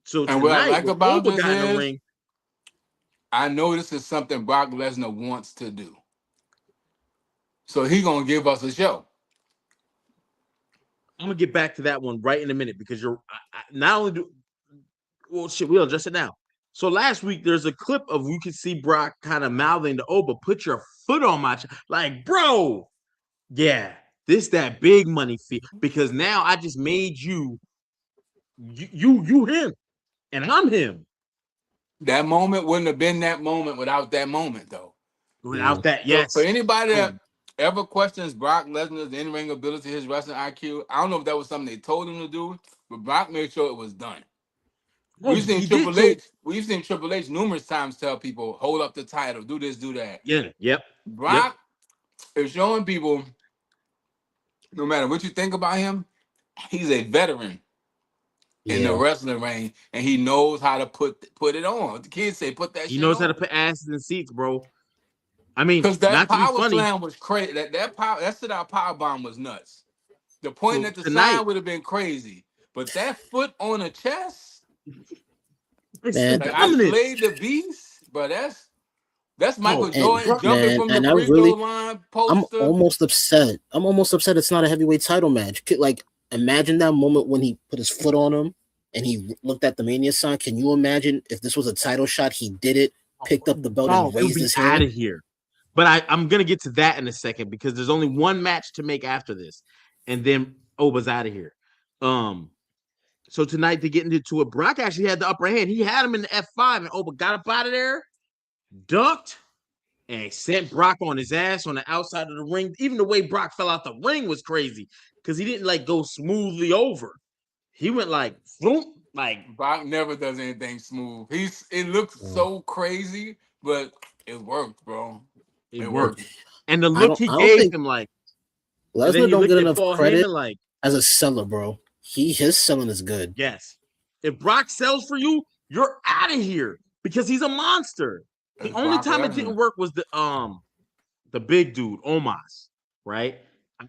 A: so tonight,
C: what I like about this is,
A: ring,
C: I know this is something Brock Lesnar wants to do. So he's going to give us a show.
A: I'm going to get back to that one right in a minute because not only do... Well, shit, we'll address it now. So last week, there's a clip of you can see Brock kind of mouthing to Oba, put your foot on my chest. Like, bro, yeah, that big money fee. Because now I just made you him, and I'm him.
C: That moment wouldn't have been that moment without that moment, though.
A: Without that, yes.
C: So for anybody that ever questions Brock Lesnar's in-ring ability, his wrestling IQ, I don't know if that was something they told him to do, but Brock made sure it was done. We've seen Triple H numerous times tell people, hold up the title, do this, do that.
A: Yeah, yep.
C: Brock is showing people, no matter what you think about him, he's a veteran in the wrestling ring, and he knows how to put it on. The kids say, put that shit on.
A: He knows how to put asses in seats, bro. I mean,
C: because that power slam was crazy. That sit-out power bomb was nuts. The point at the side would have been crazy, but that foot on the chest,
B: man,
C: I played the beast, but that's Michael Jordan jumping from the free throw line poster.
B: I'm almost upset it's not a heavyweight title match. Like, imagine that moment when he put his foot on him and he looked at the Mania sign. Can you imagine if this was a title shot? He did it, picked up the belt, and raised his hand.
A: Out of here. But I'm gonna get to that in a second because there's only one match to make after this, and then Oba's out of here. So tonight to get into it, Brock actually had the upper hand. He had him in the F5, and Oba got up out of there, ducked, and sent Brock on his ass on the outside of the ring. Even the way Brock fell out the ring was crazy because he didn't like go smoothly over. He went like, boom, like
C: Brock never does anything smooth. It looks so crazy, but it worked, bro. It worked.
A: And the look he gave him, like
B: Lesnar don't get enough credit as a seller, bro. His selling is good.
A: Yes. If Brock sells for you, you're out of here because he's a monster. The
C: It's
A: only
C: Brock
A: time it didn't
C: Lesnar.
A: work was the big dude, Omos, right?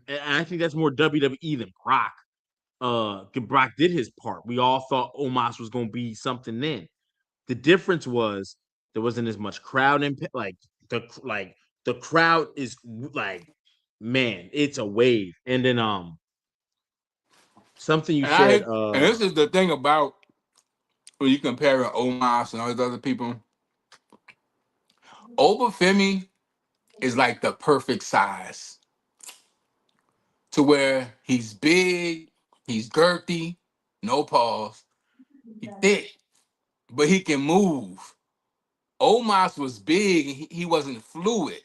A: And I think that's more WWE than Brock. Brock did his part. We all thought Omos was gonna be something then. The difference was there wasn't as much crowd impact. The crowd is like, man, it's a wave. And then something you
C: And I
A: said,
C: hate, and this is the thing about when you compare Omos and all these other people. Obafemi is like the perfect size to where he's big, he's girthy, no pause, he thick, but he can move. Omos was big, he wasn't fluid.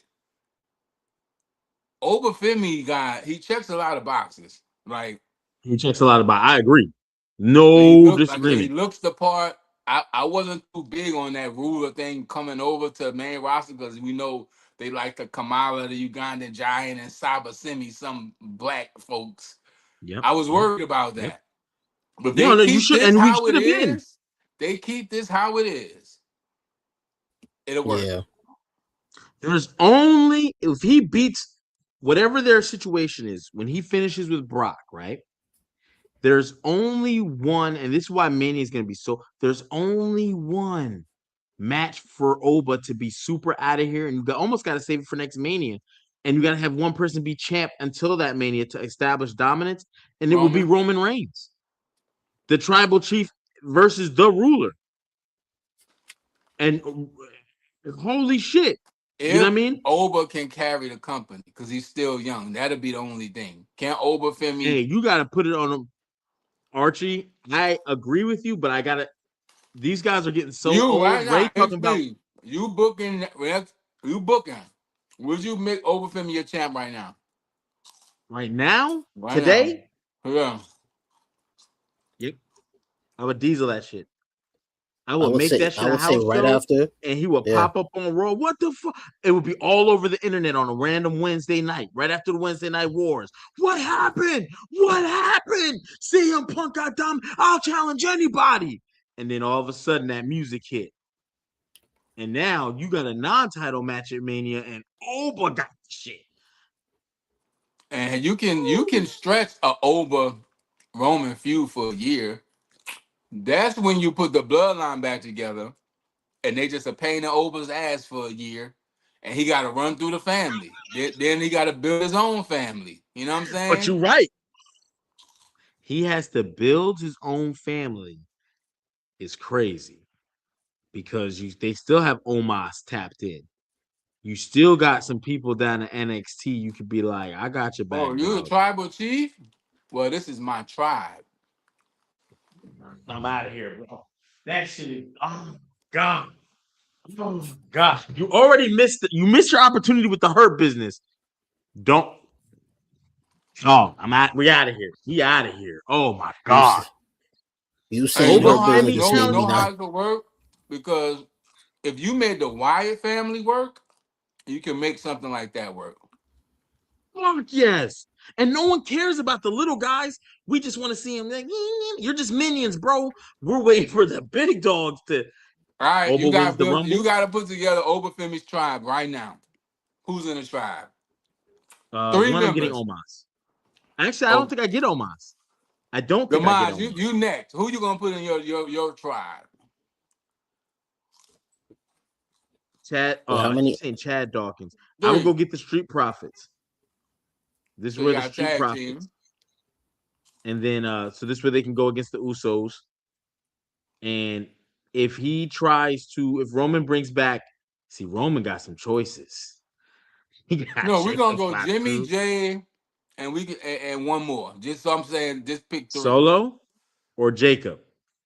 C: Obafemi he checks a lot of boxes. Like
A: he checks a lot about. I agree.
C: he
A: No
C: look like I said, he
A: disagreement.
C: looks the part. I wasn't too big on that ruler thing coming over to main roster because we know they like the Kamala, the Ugandan giant, and Saba Simi, some black folks.
A: Yep.
C: I was
A: Yep.
C: worried about
A: Yep.
C: that. But if
A: No,
C: they
A: no, you
C: keep
A: should,
C: this
A: and we
C: how
A: should
C: it
A: have been.
C: is, they keep this how it is, it'll work.
B: Yeah.
A: There's only if he beats whatever their situation is when he finishes with Brock, right? There's only one, and this is why Mania is going to be so. There's only one match for Oba to be super out of here, and almost got to save it for next Mania. And you got to have one person be champ until that Mania to establish dominance, and it will be
C: Roman,
A: Roman Reigns, the tribal chief versus the ruler. And holy shit, you know what
C: if
A: I mean?
C: Oba can carry the company because he's still young, that'll be the only thing. Can Oba
A: Hey,
C: Femi?
A: you got to put it on him, Archie. I agree with you, but I got to. These guys are getting so
C: You right
A: old. Ray
C: now,
A: talking about
C: HP, you booking? You booking? Would you make Oba Femi your champ right now?
A: right now,
C: Right now,
A: today.
C: yeah.
A: Yep, I would diesel that shit. I
B: I
A: would
B: would
A: make
B: say
A: that shit a house
B: right
A: show,
B: after.
A: and he would
B: Yeah.
A: pop up on Raw. What the fuck? It would be all over the internet on a random Wednesday night, right after the Wednesday Night Wars. What happened? What happened? CM Punk got dumb. I'll challenge anybody. And then all of a sudden, that music hit. And now you got a non-title match at Mania, and Oba got the shit.
C: And you can stretch a Oba Roman feud for a year. That's when you put the bloodline back together, and they just a pain in Oba's ass for a year, and he got to run through the family. Then he got to build his own family. You know what I'm
A: But
C: saying?
A: you're right. He has to build his own family. It's crazy because they still have Omos tapped in. You still got some people down in NXT. You could be like, I got your
C: Oh,
A: back,
C: you the
A: dog.
C: tribal chief? Well, this is my tribe.
A: I'm out of here, bro. That shit is God. Oh God. You already missed it. You missed your opportunity with the Hurt business. Don't. Oh, we out of here. We out of here. Oh my
B: You
A: God.
B: s- you
C: Hey,
B: saying
A: Over
B: her
A: Femi
B: business
C: know
B: just made me
C: know
A: challenge.
B: not.
C: how it could work? Because if you made the Wyatt family work, you can make something like that work.
A: Fuck yes. And no one cares about the little guys. We just want to see them. Like, you're just minions, bro. We're waiting for the big dogs to.
C: All right,
A: Oba wins the
C: you
A: Rumble.
C: got to put together Obafemi's tribe right now. Who's in the tribe? Three
A: One, I'm getting
C: members.
A: Omos. Actually, I don't
C: Oh,
A: think I get Omos. I don't
C: the
A: think I get
C: Maj,
A: Omos.
C: you next. Who you gonna put in your tribe?
A: Chad,
B: Wait, how
A: I keep
B: many?
A: saying Chad Dawkins. I would go
C: Three.
A: get the Street Profits. This is
C: So you
A: where the
C: got a
A: Street
C: tag
A: Profits,
C: team.
A: and then so this is where they can go against the Usos. And if Roman brings back, see, Roman got some choices. He got
C: No, we're gonna
A: Jacob's
C: go Jimmy
A: Fatu,
C: J, and we can and one more. Just so I'm saying, just pick three.
A: Solo, or Jacob.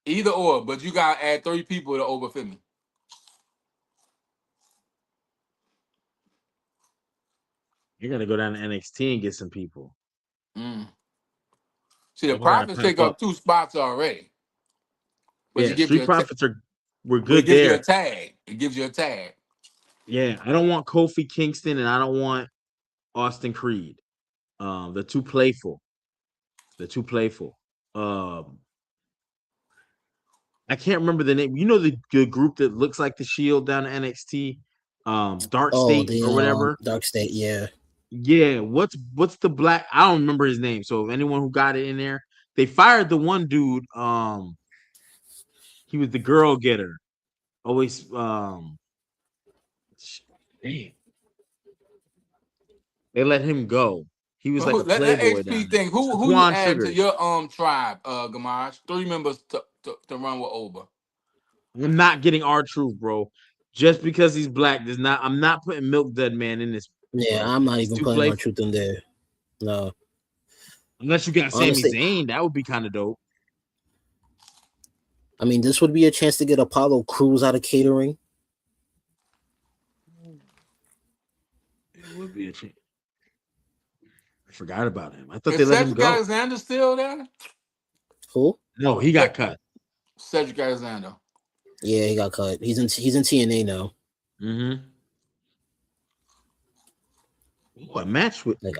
C: Either or, but you gotta add three people to Obafemi.
A: You're gonna go down to NXT and get some people.
C: Mm. See, the
A: People gotta
C: profits
A: pop
C: take
A: up.
C: up two spots already, but
A: Yeah,
C: you gives
A: Street
C: you
A: Profits we're
C: but it
A: good
C: gives you a
A: there.
C: tag. It gives you a tag.
A: Yeah, I don't want Kofi Kingston and I don't want Austin Creed. They're too playful. They're too playful. Um, I can't remember the name. You know the group that looks like the Shield down at NXT. Dark
B: Oh,
A: State or
B: the
A: whatever.
B: Dark State, yeah.
A: Yeah, what's the black? I don't remember his name. So if anyone who got it in there, they fired the one dude. He was the girl getter. Always damn, they let him go. He was like a
C: Let
A: playboy down
C: HP
A: there.
C: think. Who you
A: Shaquan
C: add to
A: Sugars.
C: your tribe, Gamaj? 3 members to run with Oba.
A: I'm not getting our truth, bro. Just because he's black does not. I'm not putting Milk Dud Man in this,
B: Yeah,
A: bro.
B: I'm not
A: He's
B: even
A: too
B: putting our
A: playful.
B: truth in there. No.
A: Unless you got Sami
B: Honestly,
A: Zayn, that would be kind of dope.
B: I mean, this would be a chance to get Apollo Crews out of catering.
A: It would be a chance. I forgot about him. I thought they
C: Is
A: let him
C: Cedric
A: go.
C: Alexander still there?
B: Who?
A: No, he got cut.
C: Cedric Alexander.
B: Yeah, he got cut. He's in TNA now.
A: Mm-hmm. What match with?
B: Like,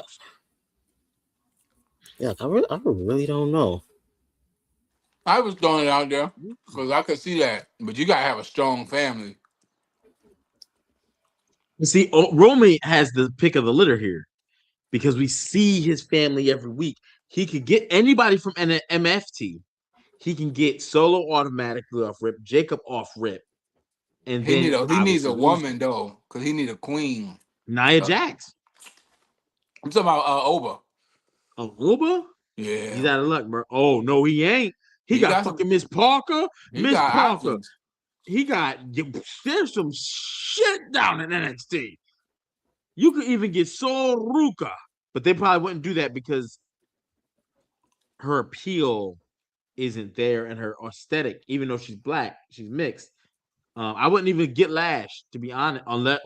B: yeah, I really don't know.
C: I was throwing it out there because I could see that, but you gotta have a strong family.
A: See, Roman has the pick of the litter here because we see his family every week. He could get anybody from an MFT. He can get Solo automatically off rip, Jacob off rip, and then
C: He needs a
A: obviously
C: woman though, because he need a queen.
A: Nia Jax.
C: I'm talking about Oba.
A: Uber? He's
C: Yeah,
A: out of luck, bro. Oh no, he ain't. He
C: he
A: got
C: got some.
A: fucking Miss Parker.
C: He
A: Miss
C: got
A: Parker.
C: options.
A: He got there's some shit down in NXT. You could even get Soruka, but they probably wouldn't do that because her appeal isn't there and her aesthetic, even though she's black, she's mixed. I wouldn't even get Lash to be honest, unless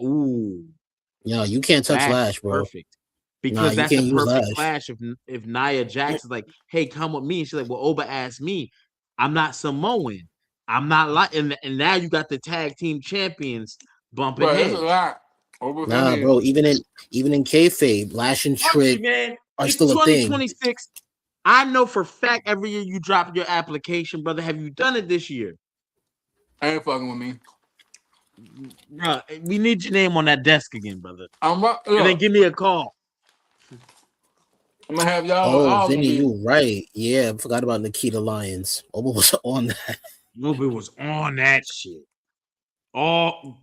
B: Yeah, you can't touch
A: Lash is
B: Lash, bro.
A: perfect
B: Nah,
A: because
B: you
A: that's the
B: can't use
A: perfect
B: Lash.
A: clash. If Nia Jax is like, "Hey, come with me," and she's like, "Well, Oba asked me, I'm not Samoan, I'm not like," and now you got the tag team champions bumping
C: But it's a
A: heads.
C: lot. Oba
B: Nah,
C: family.
B: bro. Even in kayfabe, Lash and
A: Hey,
B: Trick
A: man,
B: are
A: it's
B: still a thing.
A: 2026. I know for a fact every year you drop your application, brother. Have you done it this year?
C: Ain't fucking with me.
A: Bro, we need your name on that desk again, brother. And then
C: Look,
A: give me a call.
C: I'm gonna have y'all.
B: Oh,
C: All gonna
B: Vinny,
C: be.
B: you right. Yeah, I forgot about Nikita Lyons. Oba was on that.
A: Nobody was on that shit. Oh,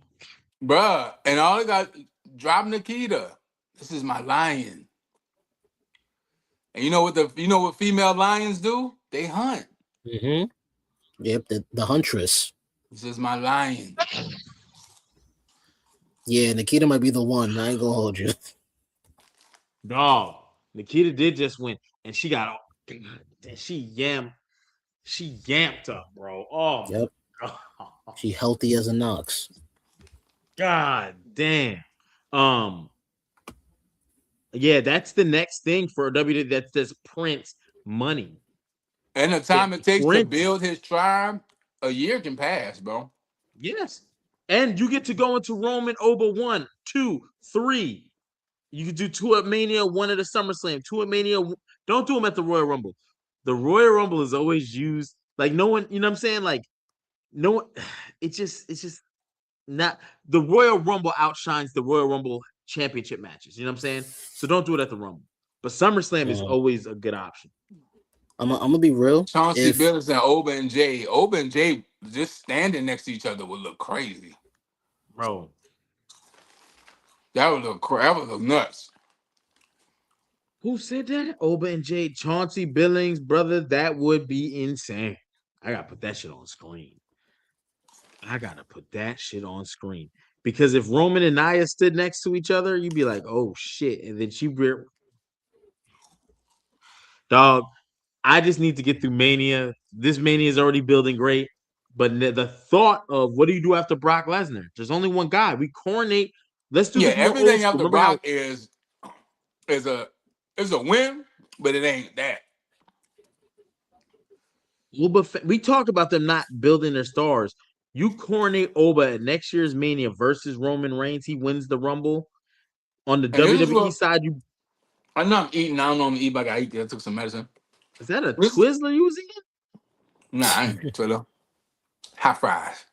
C: Bruh, and all I got drop Nikita. This is my lion. And you know what female lions do? They hunt.
B: Mm-hmm. Yep, the Huntress.
C: This is my lion.
B: Yeah, Nikita might be the one. I ain't gonna hold you.
A: dog. Nikita did just win, and she got she yamped up, bro. Oh my
B: Yep,
A: god.
B: she healthy as a Knox.
A: God damn. Um, yeah, that's the next thing for WWE. That's Prince money.
C: And the
A: Yeah,
C: time it takes to
A: Prince.
C: build his tribe, a year can pass, bro.
A: Yes, and you get to go into Roman Oba 1, 2, 3. You could do 2 at Mania, 1 at a SummerSlam, 2 at Mania. Don't do them at the Royal Rumble. The Royal Rumble is always used like no one. You know what I'm saying? Like no one. It's just not the Royal Rumble outshines the Royal Rumble championship matches. You know what I'm saying? So don't do it at the Rumble. But SummerSlam is always a good option.
B: I'm gonna be real.
C: Chauncey
B: If
C: Billups and Oba and Jay just standing next to each other would look crazy.
A: Bro.
C: That would look nuts.
A: Who said that? Oba and Jay, Chauncey Billings, brother. That would be insane. I gotta put that shit on screen. I gotta put that shit on screen. Because if Roman and Nia stood next to each other, you'd be like, oh shit. And then dog, I just need to get through Mania. This Mania is already building great. But the thought of what do you do after Brock Lesnar? There's only one guy. We coronate. Let's do
C: Yeah,
A: this more old
C: everything
A: school.
C: after
A: Remember how
C: Brock is a win, but it ain't that.
A: we talked about them not building their stars. You coronate Oba at next year's Mania versus Roman Reigns. He wins the Rumble. On the
C: And this is
A: WWE
C: what
A: side,
C: I know I'm eating. I don't know I'm eating, but I eat. I took some medicine.
A: is that a
C: This,
A: Twizzler using it?
C: nah, I ain't Twitter. Hot fries.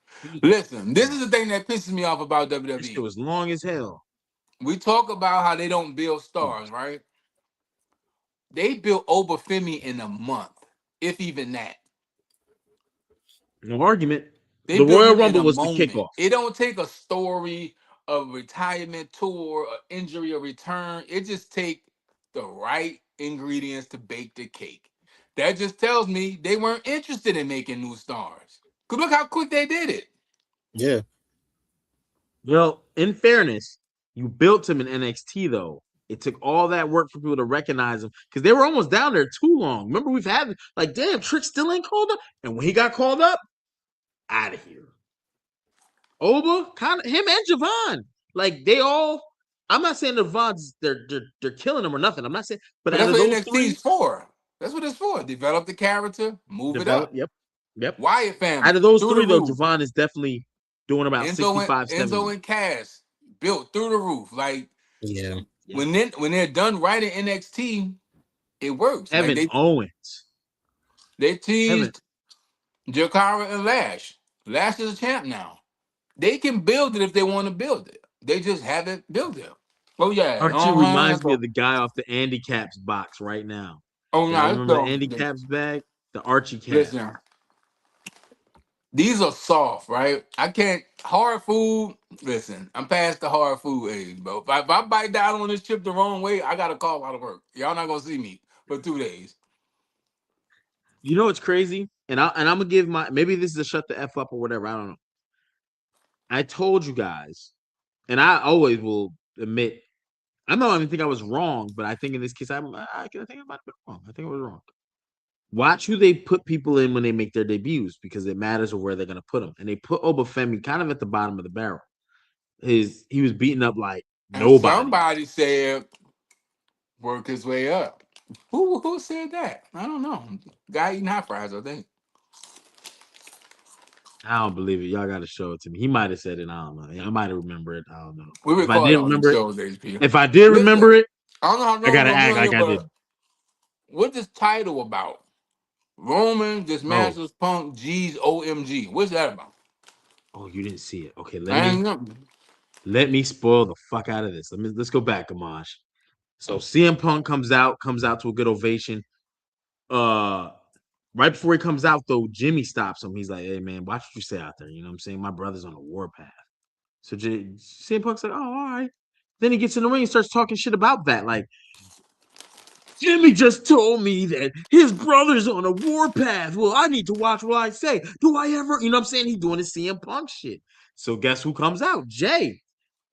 C: Listen, this is the thing that pisses me off about
A: This shit
C: WWE.
A: was long as hell.
C: We talk about how they don't build stars, right? They built Obafemi in a month, if even that.
A: No argument.
C: They
A: The
C: built
A: Royal
C: him in
A: Rumble
C: a
A: was the
C: moment.
A: kickoff.
C: It don't take a story, a retirement tour, a injury, a return. It just take the right ingredients to bake the cake. That just tells me they weren't interested in making new stars. Cause look how quick they did it.
B: Yeah.
A: Well, in fairness, you built him in NXT though. It took all that work for people to recognize him because they were almost down there too long. Remember, we've had like, damn, Trick still ain't called up, and when he got called up, out of here. Oba, kind of him and Javon, like they all. I'm not saying the Vons they're killing him or nothing. I'm not saying, but
C: But
A: out
C: that's
A: of
C: what
A: those
C: NXT
A: three,
C: is for. That's what it's for. Develop the character, move it
A: develop.
C: up.
A: Yep.
C: Wyatt
A: Out
C: family
A: of those
C: through the
A: three though,
C: roof.
A: Javon is definitely doing about
C: Enzo and
A: 65, 70.
C: Enzo and Cass built through the roof. Like
B: Yeah.
A: Yeah.
C: when they're done right in NXT, it works. Like
A: Evan Owens.
C: they
A: Evan.
C: teased Jakara and Lash. Lash is a champ now. They can build it if they want to build it. They just haven't built it. Oh yeah.
A: Archie reminds me of the guy off the Andy Caps box right now.
C: Oh
A: Y'all
C: no, it's
A: remember the
C: still
A: Andy Caps bag? The Archie cap.
C: listen. These are soft, right? I can't hard food. Listen, I'm past the hard food age, bro. If I bite down on this chip the wrong way, I gotta call out of work. Y'all not gonna see me for 2 days.
A: You know what's crazy? I'm gonna give my maybe this is a shut the F up or whatever. I don't know. I told you guys, and I always will admit I don't even think I was wrong, but I think in this case I think I might have been wrong. I think I was wrong. Watch who they put people in when they make their debuts because it matters of where they're gonna put them. And they put Obafemi kind of at the bottom of the barrel. He was beating up like
C: And
A: nobody.
C: somebody said work his way up. Who said that? I don't know. Guy eating hot fries, I think.
A: I don't believe it. Y'all got to show it to me. He might have said it. I don't know. I might have remembered it. I don't know.
C: We
A: If I
C: record
A: did
C: all these
A: remember it,
C: shows, HP.
A: if I did remember
C: Listen,
A: it,
C: I don't know how
A: I
C: long
A: gotta
C: we're gonna be
A: act
C: on here,
A: like I
C: but
A: didn't.
C: what's this title about? Roman
A: Oh,
C: Dismantles Punk Jeeez OMG. What's that about?
A: oh, you didn't see it. Okay, let
C: I
A: me
C: ain't know.
A: let me spoil the fuck out of this. Let's go back, Gamash. So CM Punk comes out to a good ovation. Uh, right before he comes out though, Jimmy stops him. He's like, "Hey man, watch what you say out there." You know what I'm saying? My brother's on a warpath. So CM Punk's like, "Oh, all right." Then he gets in the ring and starts talking shit about that, like. Jimmy just told me that his brother's on a warpath. Well, I need to watch what I say. Do I ever? You know what I'm saying? He's doing his CM Punk shit. So guess who comes out? Jay.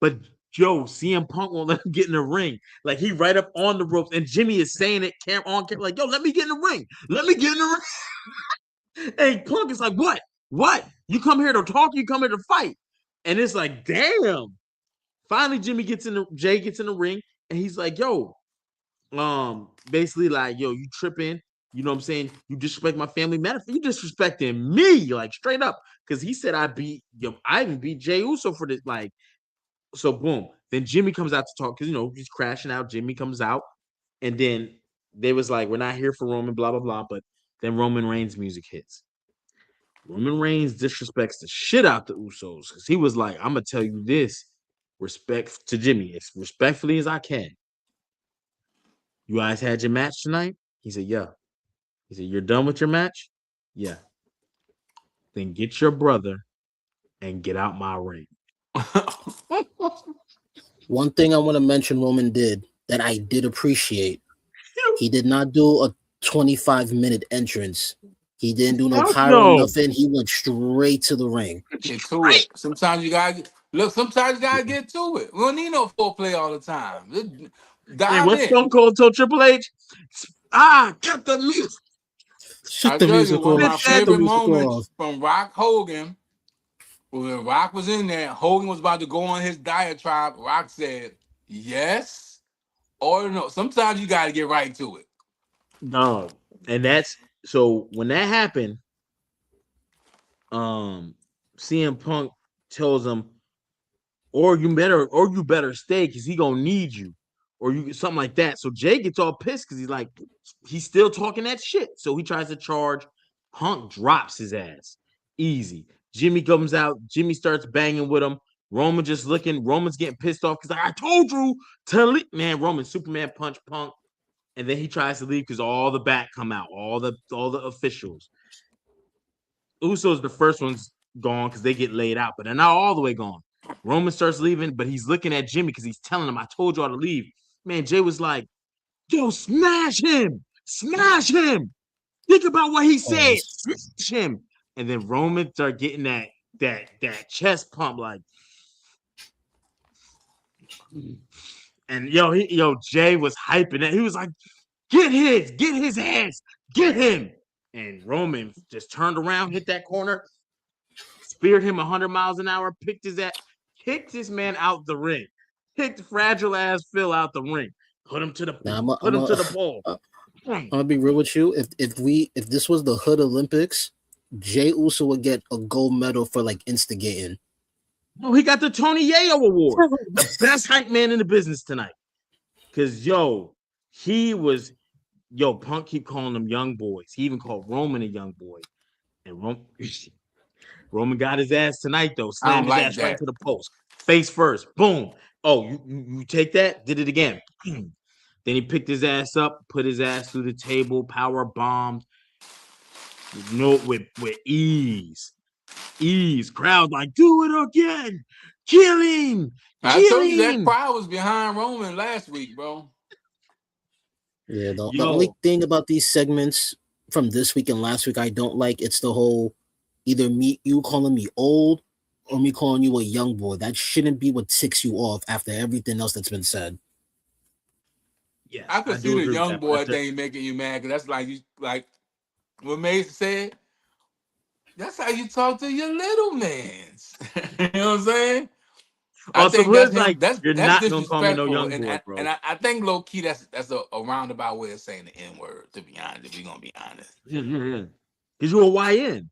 A: But Joe, CM Punk won't let him get in the ring. Like he right up on the ropes, and Jimmy is saying it on camera, like, "Yo, let me get in the ring. Let me get in the ring." And Punk is like, "What? What? You come here to talk? You come here to fight?" And it's like, damn. Finally, Jay gets in the ring, and he's like, "Yo, basically like, yo, you tripping, you know what I'm saying? You disrespect my family. Matter of fact, you disrespecting me, like straight up. Cause he said I even beat Jay Uso for this. Like, so boom. Then Jimmy comes out to talk because he's crashing out. Jimmy comes out, and then they was like, we're not here for Roman, blah, blah, blah. But then Roman Reigns music hits. Roman Reigns disrespects the shit out the Usos because he was like, I'm gonna tell you this, respect to Jimmy, as respectfully as I can. You guys had your match tonight? He said, yeah. He said, you're done with your match? Yeah. Then get your brother and get out my ring.
B: One thing I want to mention Roman did that I did appreciate. He did not do a 25-minute entrance. He didn't do no
A: Fuck
B: pyro,
A: no.
B: nothing. He went straight to the ring.
C: Get to it. Sometimes you gotta look. Sometimes you gotta get to it. We don't need no foreplay all the time. Just
A: And
C: dive
A: what
C: in.
A: Stone Cold told Triple H? Got the music.
B: Shut
C: I
B: the
C: tell you,
B: music
C: one of
B: off.
C: my
B: Shut the
C: favorite
B: music off.
C: moments from Rock Hogan was when Rock was in there. Hogan was about to go on his diatribe. Rock said, "Yes or no." Sometimes you gotta get right to it.
A: No. And that's so when that happened, um, CM Punk tells him, or you better stay because he gonna need you, or you something like that. So Jay gets all pissed because he's still talking that shit. So he tries to charge. Punk drops his ass easy. Jimmy comes out. Jimmy starts banging with him. Roman just looking. Roman's getting pissed off because I told you to leave. Man, Roman Superman punch Punk, and then he tries to leave because all the back come out, all the officials. Usos the first one's gone because they get laid out, but they're not all the way gone. Roman starts leaving, but he's looking at Jimmy because he's telling him, "I told y'all to leave." Man, Jay was like, "Yo, smash him! Smash him! Think about what he said. Smash him!" And then Roman start getting that chest pump, like, and Jay was hyping it. He was like, get his ass, get him. And Roman just turned around, hit that corner, speared him 100 miles an hour, picked this man out the ring, picked fragile ass Phil out the ring, put him to the pole.
B: I'm gonna be real with you. If this was the Hood Olympics, Jay Uso would get a gold medal for like instigating.
A: Oh, he got the Tony Yayo Award, the best hype man in the business tonight. Cause he was. Punk keep calling them young boys. He even called Roman a young boy. And Roman got his ass tonight, though. Slammed his ass right to the post. Face first. Boom. Oh, you take that? Did it again. Then he picked his ass up, put his ass through the table, power bombed. With ease. Crowd like, do it again. Kill him.
C: I told you that crowd was behind Roman last week, bro.
B: Yeah, the only thing about these segments from this week and last week I don't like, it's the whole either you calling me old or me calling you a young boy. That shouldn't be what ticks you off after everything else that's been said.
C: Yeah, I could see the young boy thing making you mad because that's like what Mason said. That's how you talk to your little mans. You know what I'm saying? I think that's him.
A: Like,
C: that's
A: not
C: disrespectful.
A: Gonna call me no young boy, bro.
C: And I think low key that's a roundabout way of saying the N word. To be honest, if we're gonna be honest,
A: because you're a YN.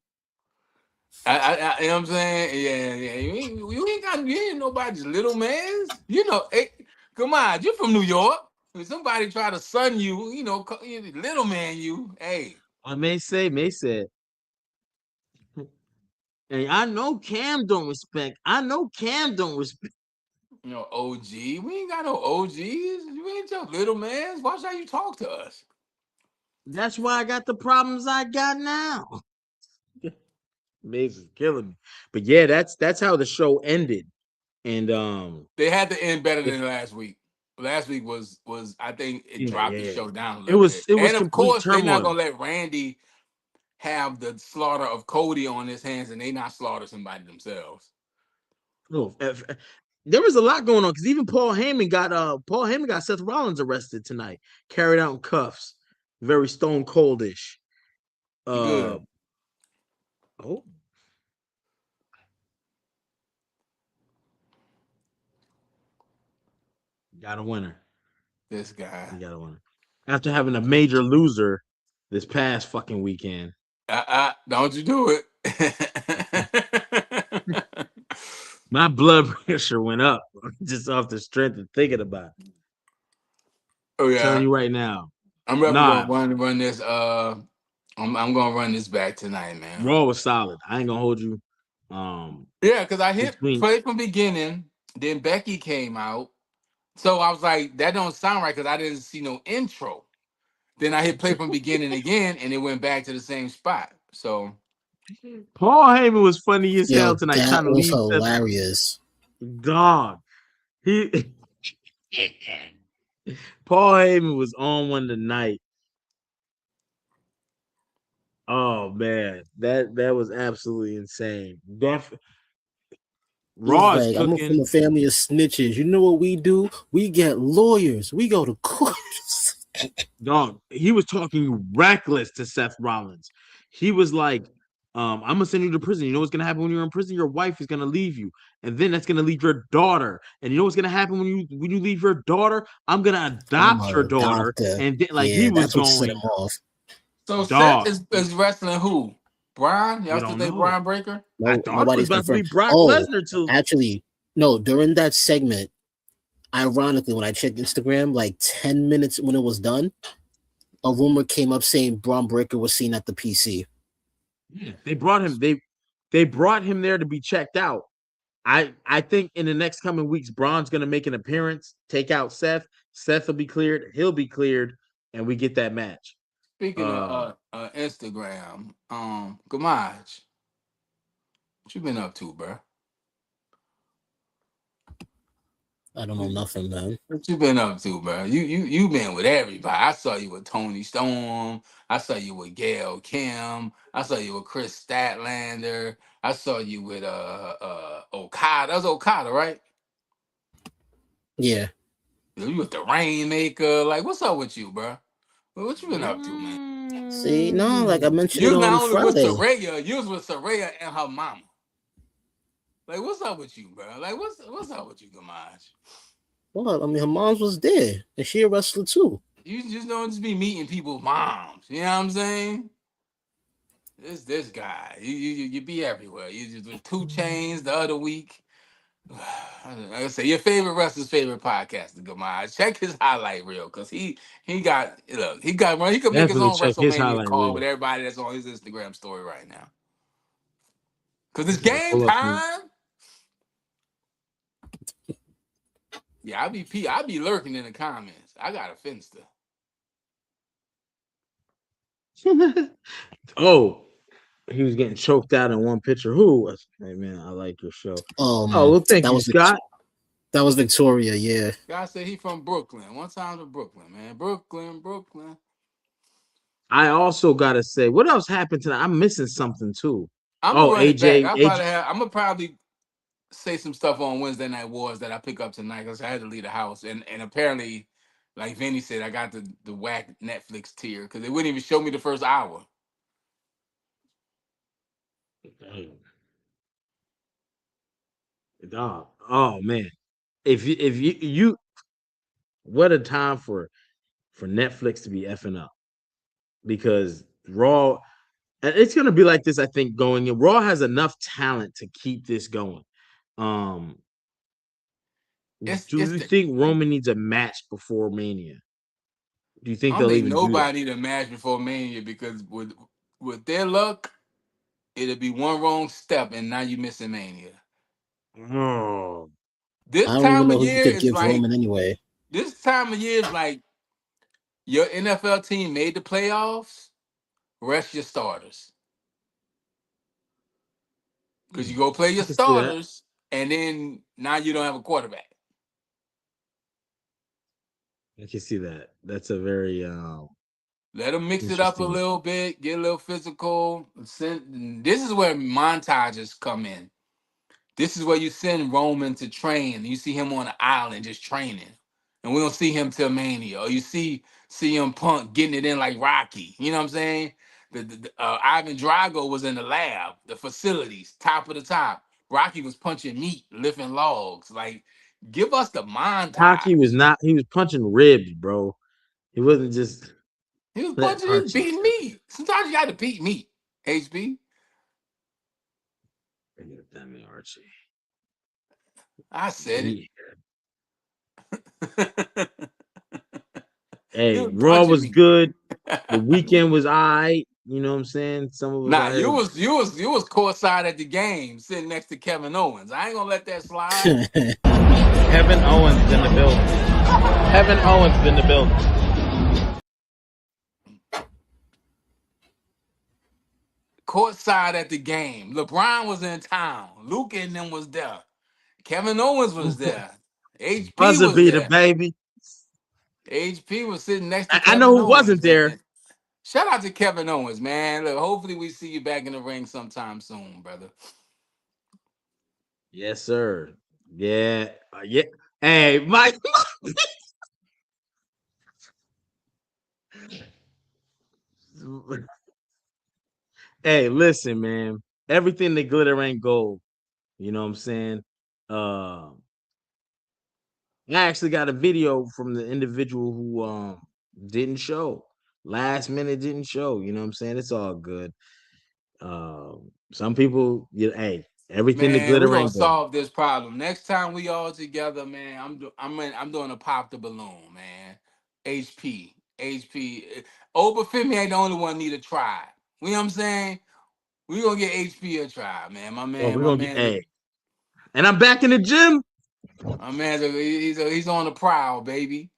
C: I you know what I'm saying? Yeah. You ain't nobody's little mans. Hey, come on, you're from New York. If somebody try to son you, little man you, hey.
A: I may say. Hey, I know Cam don't respect.
C: OG. We ain't got no OGs. You ain't your little mans. Watch how you talk to us.
A: That's why I got the problems I got now. Mason's killing me. But yeah, that's how the show ended. And
C: they had to end better than last week. Last week was I think it dropped the show down a little bit.
A: It was
C: and of course
A: turmoil.
C: They're not gonna let Randy have the slaughter of Cody on his hands and they not slaughter somebody themselves.
A: No, there was a lot going on because even Paul Heyman got Seth Rollins arrested tonight, carried out in cuffs, very stone coldish.
C: Good.
A: Oh. Got a winner.
C: This guy.
A: You got a winner. After having a major loser this past fucking weekend.
C: Don't you do it.
A: My blood pressure went up just off the strength of thinking about it.
C: Oh yeah.
A: I'm telling you right now.
C: I'm gonna run this. I'm gonna run this back tonight, man.
A: Raw was solid. I ain't gonna hold you.
C: Yeah, because I hit play from beginning, then Becky came out. So I was like, that don't sound right because I didn't see no intro. Then I hit play from beginning again, and it went back to the same spot. So
A: Paul Heyman was funny as hell tonight.
B: That
A: trying to
B: was
A: leave
B: hilarious.
A: Dog. Paul Heyman was on one tonight. Oh man, that was absolutely insane. Raw is
B: I'm from a family of snitches. You know what we do? We get lawyers. We go to court.
A: Dog, he was talking reckless to Seth Rollins. He was like, I'm gonna send you to prison. You know what's gonna happen when you're in prison? Your wife is gonna leave you, and then that's gonna leave your daughter. And you know what's gonna happen when you leave your daughter? I'm gonna adopt your daughter. And then, he was going
B: set him off.
C: So Seth is wrestling who? Brian? Y'all still think Brian Breaker?
B: No,
A: I thought it was about to be Brock Lesnar too.
B: Actually, no. During that segment, ironically, when I checked Instagram, like 10 minutes when it was done, a rumor came up saying Braun Breaker was seen at the PC.
A: Yeah, they brought him. They brought him there to be checked out. I think in the next coming weeks, Braun's gonna make an appearance, take out Seth. Seth will be cleared, he'll be cleared, and we get that match.
C: Speaking of Instagram, Gamaj, what you been up to, bro?
B: I don't know nothing, man.
C: What you been up to, bro? You been with everybody. I saw you with Tony Storm. I saw you with Gail Kim. I saw you with Chris Statlander. I saw you with Okada. That was Okada, right?
B: Yeah.
C: You with the Rainmaker. Like, what's up with you, bro? What you been up to, man?
B: See, no, like I mentioned
C: You
B: it
C: was
B: on
C: not only with
B: Friday.
C: Saraya, you was with Saraya and her mama. Like, what's up with you, bro? Like, what's up with you, Gamaj?
B: Well, I mean, her mom's was there, and she a wrestler too.
C: You just don't just be meeting people's moms. You know what I'm saying? This guy, you be everywhere. You just with 2 Chainz the other week. Like I say, your favorite wrestler's favorite podcast, Gamaj. Check his highlight reel because he got look he could make his
A: Definitely
C: own
A: check his
C: WrestleMania
A: highlight
C: call
A: reel.
C: with everybody that's on his Instagram story right now. Cause
A: I'm
C: it's
A: gonna
C: game
A: pull up some.
C: time. Yeah, I be lurking in the comments. I got a Finster.
A: Oh, he was getting choked out in one picture. Who was? Hey man, I like your show. Oh well, thank
B: That
A: you,
B: was
A: Scott.
B: that was Victoria. Yeah.
C: Guy said he from Brooklyn. One time to Brooklyn, man. Brooklyn.
A: I also gotta say, what else happened tonight? I'm missing something too.
C: I'm gonna
A: Oh,
C: run it back.
A: AJ.
C: I'm gonna probably say some stuff on Wednesday Night Wars that I pick up tonight because I had to leave the house. And apparently, like Vinny said, I got the whack Netflix tier because they wouldn't even show me the first hour.
A: Dog. Oh man, if you what a time for Netflix to be effing up because Raw. And it's gonna be like this, I think, going in. Raw has enough talent to keep this going. Um, do
C: It's
A: you
C: the
A: think Roman needs a match before Mania? Do you
C: I
A: think
C: don't
A: they'll
C: think
A: even do that?
C: nobody need a match before Mania because with their luck, it'll be one wrong step and now you missing Mania.
A: Oh,
C: This
B: I don't even
C: time
B: know
C: of
B: who you
C: year
B: could
C: is
B: give
C: like
B: Roman anyway.
C: this time of year is like your NFL team made the playoffs. Rest your starters because you go play
A: I
C: your
A: can see that.
C: starters, and then now you don't have a quarterback.
A: I can see that. That's a very
C: Let them mix it up a
A: interesting.
C: little bit, get a little physical. This is where montages come in. This is where you send Roman to train. You see him on the island just training, and we don't see him till Mania. Or you see CM Punk getting it in like Rocky. You know what I'm saying? Ivan Drago was in the lab, the facilities, top of the top. Rocky was punching meat, lifting logs. Like, give us the
A: Hockey was
C: montage.
A: not. He was punching ribs, bro. He wasn't just
C: He was
A: let
C: punching his
A: punches.
C: beating meat. Sometimes you got to beat meat. HB.
A: Damn me, Archie.
C: I said it.
A: He,
C: He
A: hey,
C: was
A: Raw
C: punching
A: was
C: me.
A: good. The weekend was alright. You know what I'm saying? Some of us
C: Nah,
A: out here.
C: you was courtside at the game, sitting next to Kevin Owens. I ain't gonna let that slide.
D: Kevin Owens in the building. Kevin Owens in the building.
C: Courtside at the game. LeBron was in town. Luke and them was there. Kevin Owens was there. HP
A: Buzzer
C: was
A: beater,
C: there.
A: baby.
C: HP was sitting next to
A: I know
C: Kevin
A: who
C: Owens.
A: wasn't there.
C: And shout out to Kevin Owens, man. Look, hopefully we see you back in the ring sometime soon, brother.
A: Yes, sir. Yeah. Yeah. Hey, Mike. Hey, listen, man. Everything that glitter ain't gold. You know what I'm saying? Uh, I actually got a video from the individual who didn't show. Last minute didn't show. You know what I'm saying? It's all good. Some people, hey, everything that
C: Man, we're
A: glitter
C: gonna
A: ain't gold.
C: solve this problem. Next time we all together, man, I'm doing a pop the balloon, man. HP. Obafemi ain't the only one need to try. You know what I'm saying? We gonna get HP a try, man.
A: Well, we're gonna get and I'm back in the gym.
C: My man's he's on the prowl, baby.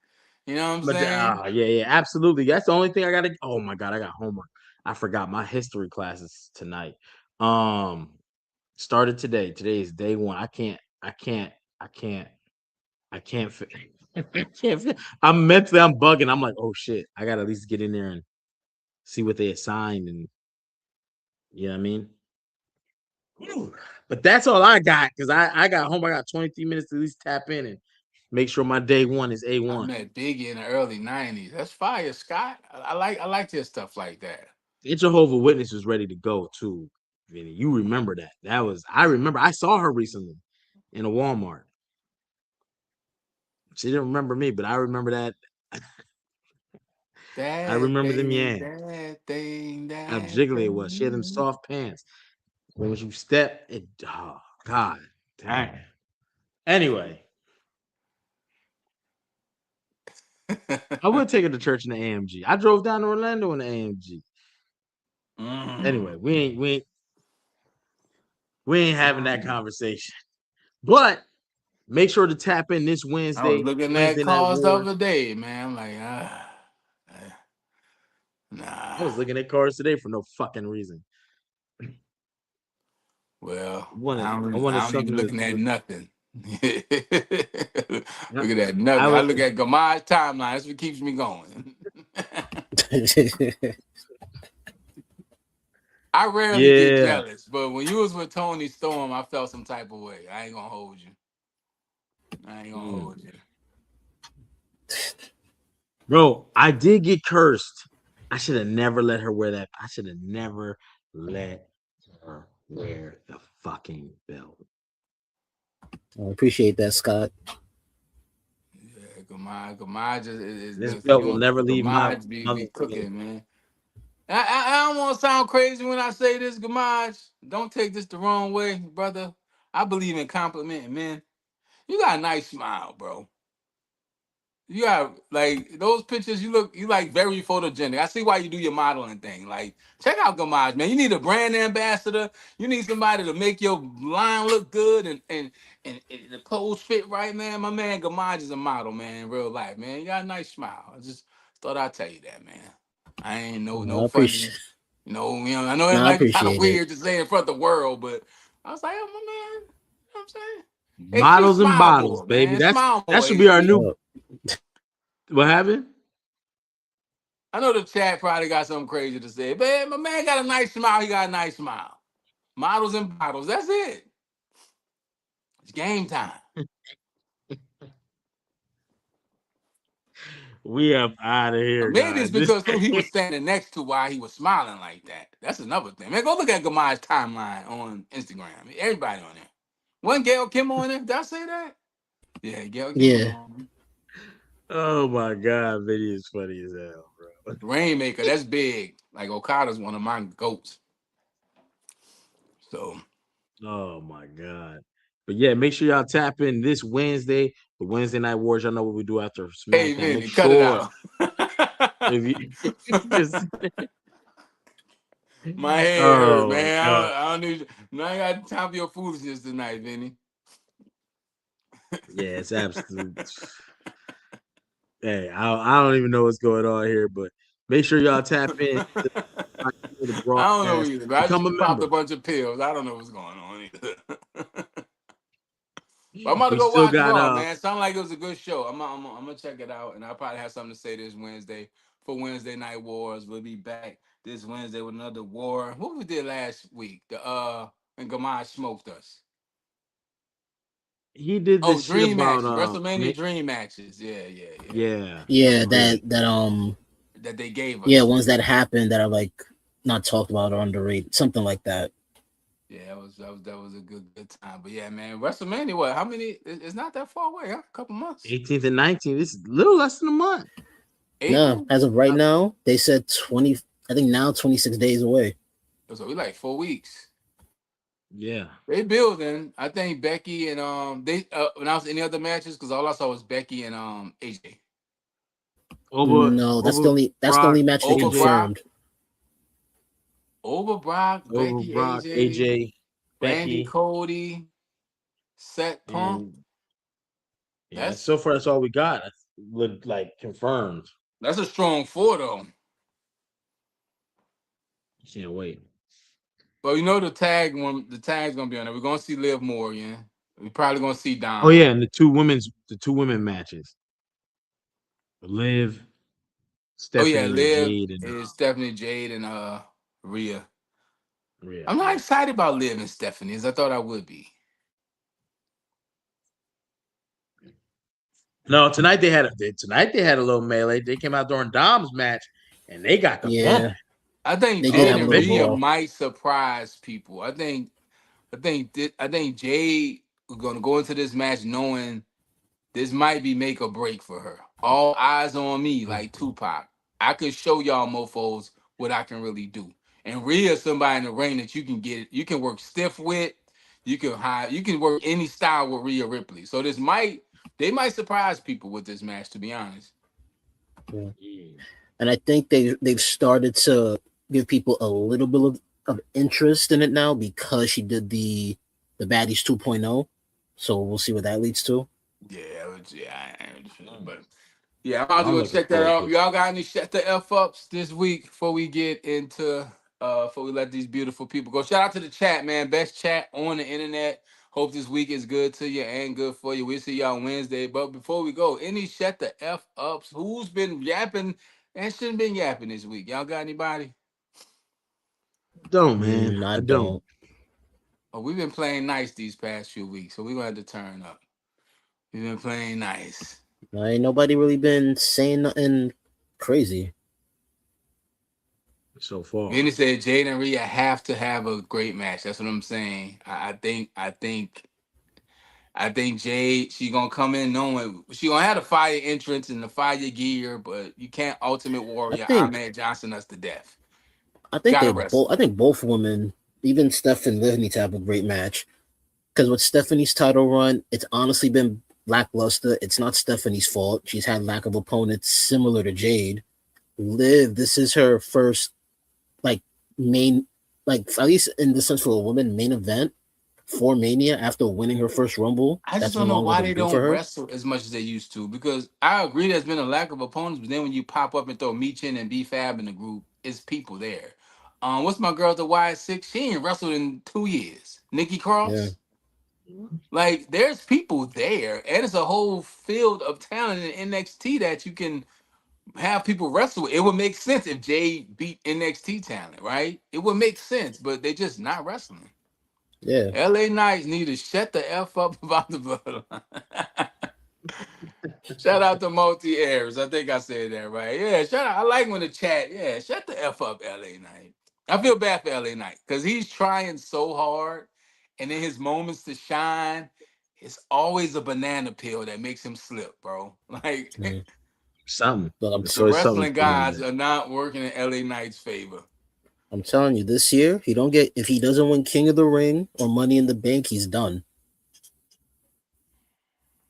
C: You know what I'm
A: But
C: saying?
A: yeah, absolutely. That's the only thing I gotta. Oh my god, I got homework. I forgot my history classes tonight. Started today. Today is day one. I can't. I can't. I can't. I can't. I can't. I'm mentally. I'm bugging. I'm like, oh shit. I gotta at least get in there and see what they assigned, and you know what I mean. Whew. But that's all I got because I got home. I got 23 minutes to at least tap in and make sure my day one is
C: I
A: A1.
C: met Biggie in the early '90s. That's fire, Scott. I like your stuff like that.
A: The Jehovah Witness was ready to go too, Vinny. You remember that? I remember. I saw her recently in a Walmart. She didn't remember me, but I remember that. I remember them yams. How
C: That
A: jiggly it was. She had them
C: thing.
A: soft pants. When you step, it. Oh God, dang. Anyway, I would take her to church in the AMG. I drove down to Orlando in the AMG. Anyway, we ain't having that conversation. But make sure to tap in this
C: I was
A: Wednesday,
C: looking at
A: Wednesday Night
C: cars the
A: Wars.
C: other day, man. I'm like,
A: I was
C: nah.
A: looking at cars today for no fucking reason.
C: Well,
A: I wanted
C: I don't even
A: something
C: looking at
A: to
C: nothing. Look at that
A: I
C: nothing. I
A: was
C: look at Gamai's timeline. That's what keeps me going. I rarely get
A: yeah.
C: jealous, but when you was with Tony Storm, I felt some type of way. I ain't gonna hold you. I ain't gonna hold you.
A: Bro, I did get cursed. I should have never let her wear that. I should have never let her wear the fucking belt.
B: I appreciate that, Scott.
C: Yeah, Gamai just is
A: This
C: listen,
A: belt
C: you
A: will
C: know,
A: never leave my
C: Gamai be
A: mother's hand.
C: cooking, man. I don't want to sound crazy when I say this, Gamaj. Don't take this the wrong way, brother. I believe in complimenting men. You got a nice smile, bro. You got like those pictures. You like very photogenic. I see why you do your modeling thing. Like, check out Gamaj, man. You need a brand ambassador. You need somebody to make your line look good and the clothes fit right, man. My man Gamaj is a model, man. In real life, man. You got a nice smile. I just thought I'd tell you that, man. I ain't
B: No,
C: no
B: I appreciate.
C: funny. I know that
B: No, I
C: might be kind of
B: appreciate it.
C: weird to say in front of the world, but I was like, oh, my man. You know what I'm saying? HP
A: Models and
C: smile
A: bottles,
C: more,
A: baby.
C: man. Smile
A: That
C: more,
A: should be our
C: HP.
A: new.
B: Oh,
A: What happened?
C: I know the chat probably got something crazy to say, but my man got a nice smile. He got a nice smile. Models and bottles. That's it. It's game time.
A: We up out of
C: Or
A: here,
C: maybe
A: guys.
C: it's because who he was standing next to while he was smiling like that. That's another thing. Man, go look at Gamai's timeline on Instagram. Everybody on there. Wasn't Gail Kim on there? Did I say that? Yeah, Gail Kim was
B: yeah.
C: on.
A: Oh my god, video is funny as hell, bro.
C: Rainmaker, that's big. Like Okada's one of my goats. So
A: Oh my god. But yeah, make sure y'all tap in this Wednesday, the Wednesday Night Wars. Y'all know what we do after
C: hey
A: SmackDown. Make
C: Vinny, cut it
A: sure
C: out.
A: if you just
C: My head hurt,
A: oh my
C: man.
A: god.
C: I don't need. Now I got time for your foolishness tonight, Vinny.
A: Yeah, it's absolute. Hey, I don't even know what's going on here, but make sure y'all tap in to the
C: I don't know
A: broadcast.
C: either, but I
A: Become a
C: just popped a
A: member.
C: bunch of pills. I don't know what's going on either. But I'm about to
A: We
C: go
A: still
C: watch
A: got
C: Raw, man. Sound like it was a good show. I'm gonna check it out, and I'll probably have something to say this Wednesday for Wednesday Night Wars. We'll be back this Wednesday with another war. What we did last week? When Gamai smoked us.
A: he did
C: Oh,
A: this shit
C: dream
A: about
C: matches, WrestleMania dream matches.
A: yeah.
B: Yeah,
A: Yeah.
C: That they gave us.
B: Yeah, ones that happened that are like not talked about or underrated, something like that.
C: Yeah, that was a good time. But yeah, man, WrestleMania. What? How many? It's not that far away. Huh? A couple months.
A: 18th and 19th. This is a little less than a month.
B: No,
C: April.
B: as of right now, they said 20. I think now 26 days away.
C: So we like 4 weeks.
A: Yeah.
C: They building. I think Becky and they announced any other matches because all I saw was Becky and AJ.
A: Over
B: No, that's the
A: over
B: only
A: Brock,
B: match they
C: Over
A: AJ.
C: Brock.
B: confirmed.
C: Over Brock,
A: over
C: Becky,
A: Brock,
C: AJ,
A: AJ,
C: Randy,
A: Becky,
C: Cody, Seth Punk.
A: and yeah,
C: That's
A: so far that's all we got. Like confirmed.
C: that's a strong four though.
A: Can't wait.
C: But you know the tag's gonna be on there. We're gonna see Liv Morgan. We're probably gonna see
A: Oh
C: Dom.
A: yeah, and the two women matches. Liv,
C: Oh yeah,
A: Stephanie, and
C: Liv
A: Jade, and
C: is definitely Jade and Rhea.
A: Rhea.
C: I'm not
A: Yeah.
C: excited about Liv and Stephanie as I thought I would be.
A: No, tonight they had a little melee. They came out during Dom's match, and they got the bump.
B: Yeah,
C: I think
B: they did
C: Jade
B: have a
C: and
B: little
C: Rhea
B: brawl.
C: might surprise people. I think Jade is gonna go into this match knowing this might be make or break for her. All eyes on me, like Tupac. I could show y'all mofos what I can really do. And Rhea's somebody in the ring that you can work stiff with. You can work any style with Rhea Ripley. So they might surprise people with this match, to be honest.
B: Yeah.
A: Yeah.
B: And I think they've started to give people a little bit of interest in it now because she did the Baddies 2.0. So we'll see what that leads to.
C: But yeah, I'm about to
A: I'm
C: go
A: looking
C: check that
A: forward
C: out.
A: to it.
C: Y'all got any shut the F ups this week before we get into before we let these beautiful people go. Shout out to the chat, man. Best chat on the internet. Hope this week is good to you and good for you. We'll see y'all Wednesday. But before we go, any shut the F ups? Who's been yapping and shouldn't been yapping this week? Y'all got anybody?
A: Don't man,
B: I
A: I don't.
B: don't.
C: Oh, we've been playing nice these past few weeks, so we're gonna have to turn up. We've been playing nice.
B: Ain't nobody really been saying nothing crazy.
A: So far.
C: Vinny said Jade and Rhea have to have a great match. That's what I'm saying. I think Jade, she gonna come in knowing she gonna have the fire entrance and the fire gear, but you can't Ultimate
B: I
C: Warrior
B: think
C: Ahmed Johnson us to death.
B: I think
C: Gotta
B: they
C: wrestle.
B: both. I think both women, even Steph and Liv, need to have a great match. Because with Stephanie's title run, it's honestly been lackluster. It's not Stephanie's fault. She's had lack of opponents similar to Jade. Liv, this is her first like main, like at least in the sense for a woman, main event for Mania after winning her first Rumble.
C: I just
B: That's
C: don't
B: been
C: know
B: long
C: why they
B: overdue for
C: don't
B: her.
C: wrestle as much as they used to. Because I agree there's been a lack of opponents, but then when you pop up and throw Meechin and B Fab in the group, it's people there. What's my girl at the Y6? She ain't wrestled in 2 years. Nikki
B: Yeah,
C: Cross. Like, there's people there, and it's a whole field of talent in NXT that you can have people wrestle. It would make sense if Jay beat NXT talent, right? It would make sense, but they just not wrestling.
B: yeah.
C: LA Knights need to shut the F up about the bloodline. Shout out to Multi Airs. I think I said that right. Yeah, shout out. I like when the chat, yeah, shut the F up, LA Knight. I feel bad for LA Knight because he's trying so hard, and in his moments to shine, it's always a banana peel that makes him slip, bro. Like,
B: yeah.
A: Something.
B: But
A: It's
C: the
A: always something
C: wrestling
A: for him
C: gods
A: to
C: are not working in LA Knight's favor.
B: I'm telling you, this year he don't get if he doesn't win King of the Ring or Money in the Bank, he's done.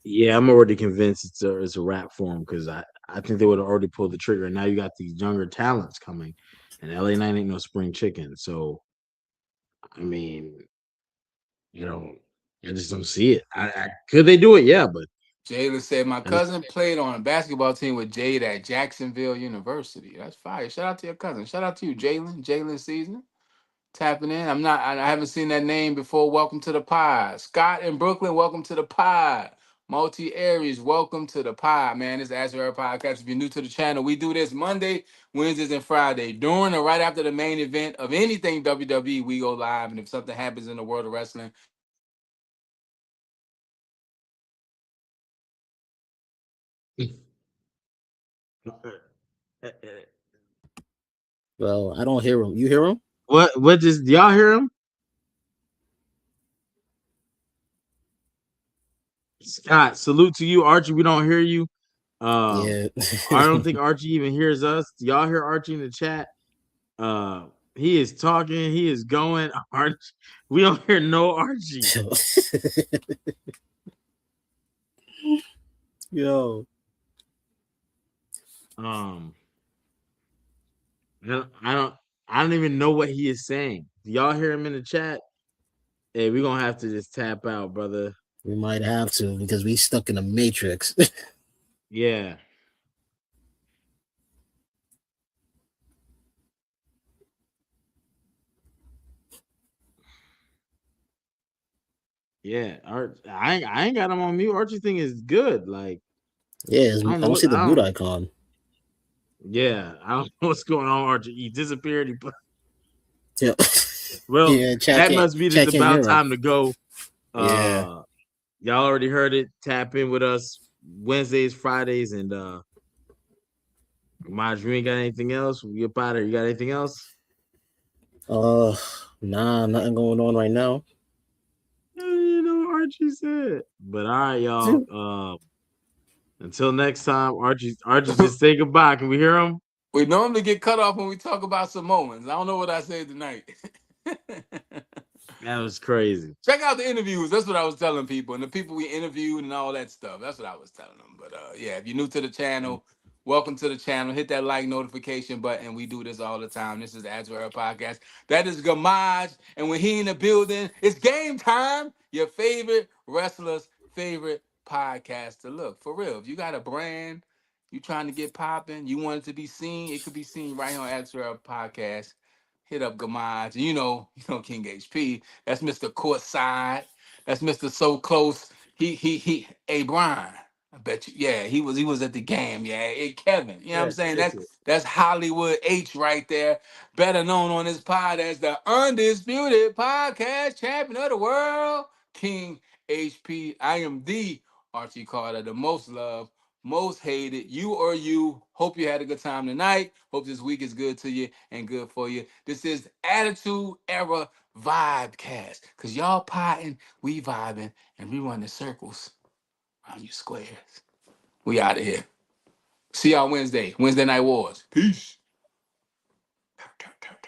A: yeah, I'm already convinced it's a wrap for him because I think they would have already pulled the trigger. And now you got these younger talents coming, and LA Knight ain't no spring chicken. So I mean, you know, I just don't see it. Could they do it? Yeah, but
C: Jalen said, my
A: I just
C: cousin played on a basketball team with Jade at Jacksonville University. That's fire. Shout out to your cousin. Shout out to you, Jalen. Jalen season. Tapping in. I haven't seen that name before. Welcome to the pod. Scott in Brooklyn, welcome to the pod. Multi Aries, welcome to the pod, man. This is Ask Her Podcast. If you're new to the channel, we do this Monday, Wednesdays, and Friday. During or right after the main event of anything WWE, we go live. And if something happens in the world of wrestling,
B: Well, I don't hear him. You hear him?
A: what does y'all hear him? Scott, salute to you, Archie. We don't hear you. Um,
B: Yeah.
A: I don't think Archie even hears us. Do y'all hear Archie in the chat? Uh, he is talking. He is going. Archie, we don't hear no Archie.
B: Yo.
A: Um, I don't. I don't even know what he is saying. Y'all hear him in the chat? Hey, we're gonna have to just tap out, brother.
B: We might have to because we stuck in a matrix.
A: Yeah. Yeah, I ain't got him on mute. Archie thing is good. Like
B: Yeah,
A: I
B: I
A: don't know
B: don't
A: what
B: see the
A: I
B: boot
A: don't.
B: icon.
A: Yeah, I don't know what's going on, Archie. He disappeared.
B: Yeah,
A: Well,
B: yeah.
A: that must be just
B: Chat can't
A: about
B: hear him.
A: time to go.
B: Yeah.
A: Y'all already heard it. Tap in with us Wednesdays, Fridays, and Maj, you ain't got anything else? We up out here. You got anything else?
B: Nah, nothing going on right now.
A: You know what Archie said. But all right, y'all. Until next time, Archie just say goodbye. Can we hear him?
C: We normally get cut off when we talk about Samoans. I don't know what I said tonight.
A: That was crazy.
C: Check out the interviews. That's what I was telling people, and the people we interviewed and all that stuff. That's what I was telling them. But yeah, if you're new to the channel, welcome to the channel. Hit that like notification button. We do this all the time. This is the As Well Podcast. That is Gamaj, and when he in the building, it's game time. Your favorite wrestler's favorite podcaster. Look, for real, if you got a brand, you trying to get popping, you want it to be seen, it could be seen right here on As Well Podcast. Hit up Gamaj. You know King HP. That's Mr. Courtside. That's Mr. So Close. He. Hey Brian, I bet you. Yeah, he was at the game. Yeah, hey Kevin. You know what I'm
A: Yeah,
C: saying?
A: take
C: That's
A: it.
C: that's Hollywood H right there. Better known on this pod as the undisputed podcast champion of the world, King HP. I am the Archie Carter, the most loved, most hated. You or you. Hope you had a good time tonight. Hope this week is good to you and good for you. This is Attitude Era Vibecast. Cause y'all potting, we vibing, and we running circles around you squares. We out of here. See y'all Wednesday. Wednesday Night Wars. Peace.